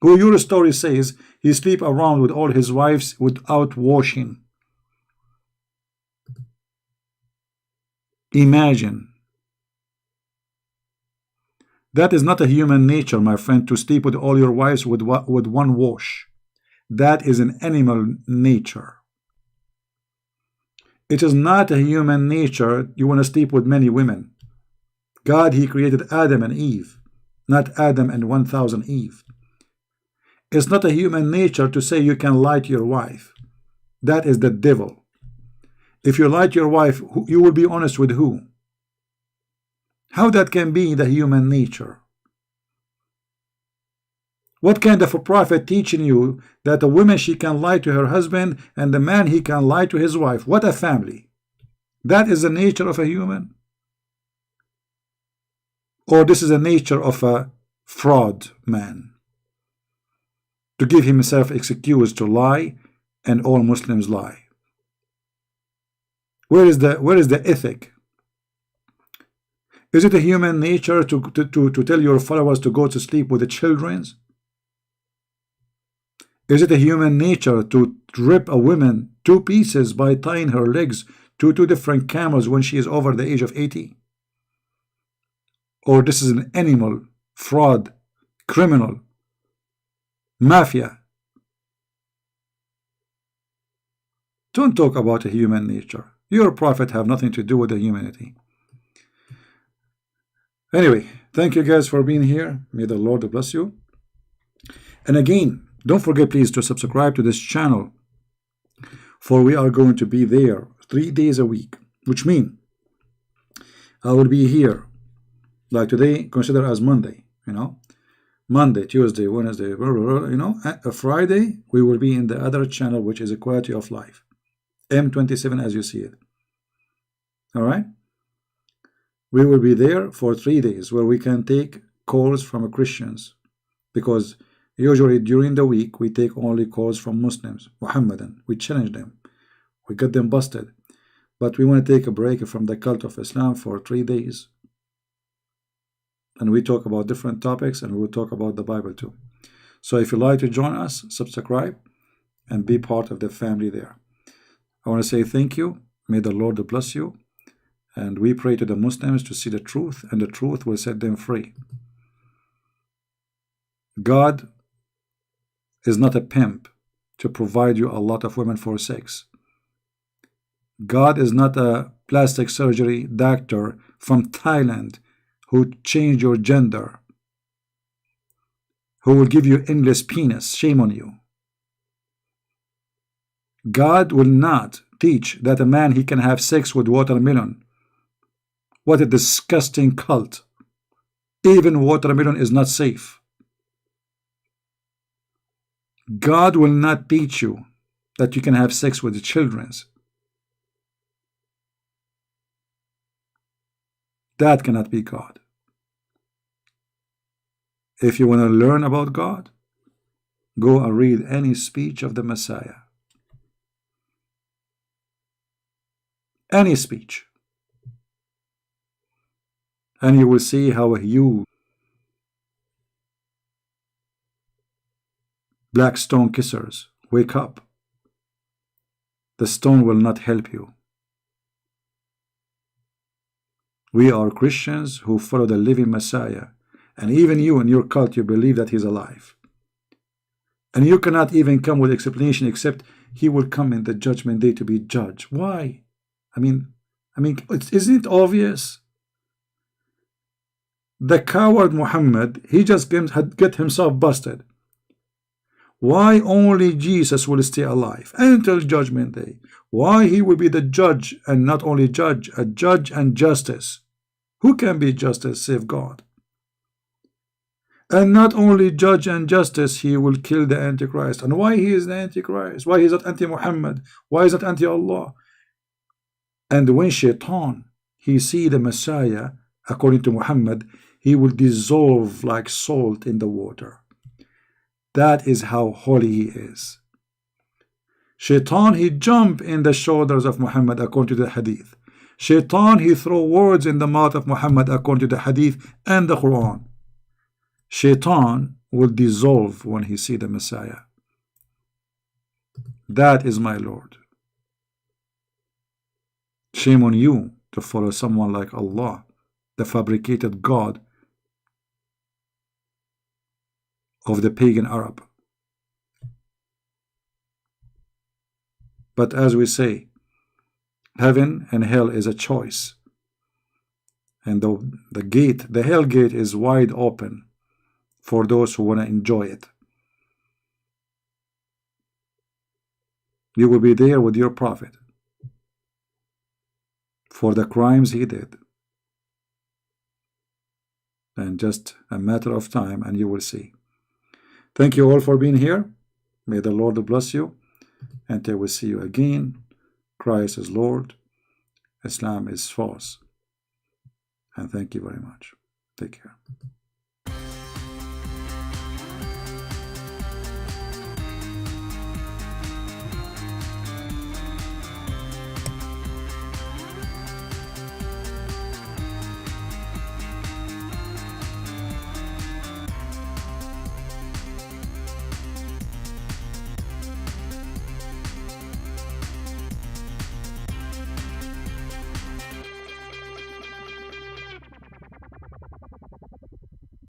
who your story says he sleep around with all his wives without washing. Imagine. That is not a human nature, my friend, to sleep with all your wives with one wash. That is an animal nature. It is not a human nature you want to sleep with many women. God, he created Adam and Eve, not Adam and 1,000 Eve. It's not a human nature to say you can lie to your wife. That is the devil. If you lie to your wife, you will be honest with who? How that can be the human nature? What kind of a prophet teaching you that a woman, she can lie to her husband and the man, he can lie to his wife? What a family. That is the nature of a human? Or this is the nature of a fraud man, to give himself excuse to lie, and all Muslims lie. Where is the ethic? Is it a human nature to tell your followers to go to sleep with the children? Is it a human nature to rip a woman 2 pieces by tying her legs to 2 different camels when she is over the age of 80? Or this is an animal, fraud, criminal, mafia? Don't talk about a human nature. Your prophet have nothing to do with the humanity. Anyway, thank you guys for being here. May the Lord bless you. And again, don't forget please to subscribe to this channel, for we are going to be there 3 days a week, which means I will be here. Like today, consider as Monday, Monday, Tuesday, Wednesday, a Friday, we will be in the other channel, which is a Quality of Life, M27 as you see it. All right. We will be there for 3 days where we can take calls from Christians, because usually during the week we take only calls from Muslims, Mohammedan. We challenge them, we get them busted, but we want to take a break from the cult of Islam for 3 days, and we talk about different topics, and we will talk about the Bible too. So if you like to join us, subscribe and be part of the family there. I want to say thank you. May the Lord bless you. And we pray to the Muslims to see the truth, and the truth will set them free. God is not a pimp to provide you a lot of women for sex. God is not a plastic surgery doctor from Thailand who changed your gender, who will give you endless penis. Shame on you. God will not teach that a man, he can have sex with watermelon. What a disgusting cult. Even watermelon is not safe. God will not teach you that you can have sex with the children. That cannot be God. If you want to learn about God, go and read any speech of the Messiah. Any speech. And you will see how you black stone kissers wake up. The stone will not help you. We are Christians who follow the living Messiah, and even you in your cult, you believe that he's alive. And you cannot even come with explanation except he will come in the judgment day to be judged. Why? I mean, isn't it obvious? The coward Muhammad, he just had get himself busted. Why only Jesus will stay alive until judgment day? Why he will be the judge and not only judge, a judge and justice? Who can be justice save God? And not only judge and justice, he will kill the Antichrist. And why he is the Antichrist? Why he is not anti-Muhammad? Why is not anti-Allah? And when Shaitan, he see the Messiah, according to Muhammad, he will dissolve like salt in the water. That is how holy he is. Shaitan, he jump in the shoulders of Muhammad according to the hadith. Shaitan, he throw words in the mouth of Muhammad according to the hadith and the Quran. Shaitan will dissolve when he see the Messiah. That is my Lord. Shame on you to follow someone like Allah, the fabricated God of the pagan Arab. But as we say, heaven and hell is a choice. And the gate, the hell gate, is wide open for those who want to enjoy it. You will be there with your prophet for the crimes he did. And just a matter of time and you will see. Thank you all for being here. May the Lord bless you. Until we see you again, Christ is Lord, Islam is false. And thank you very much. Take care.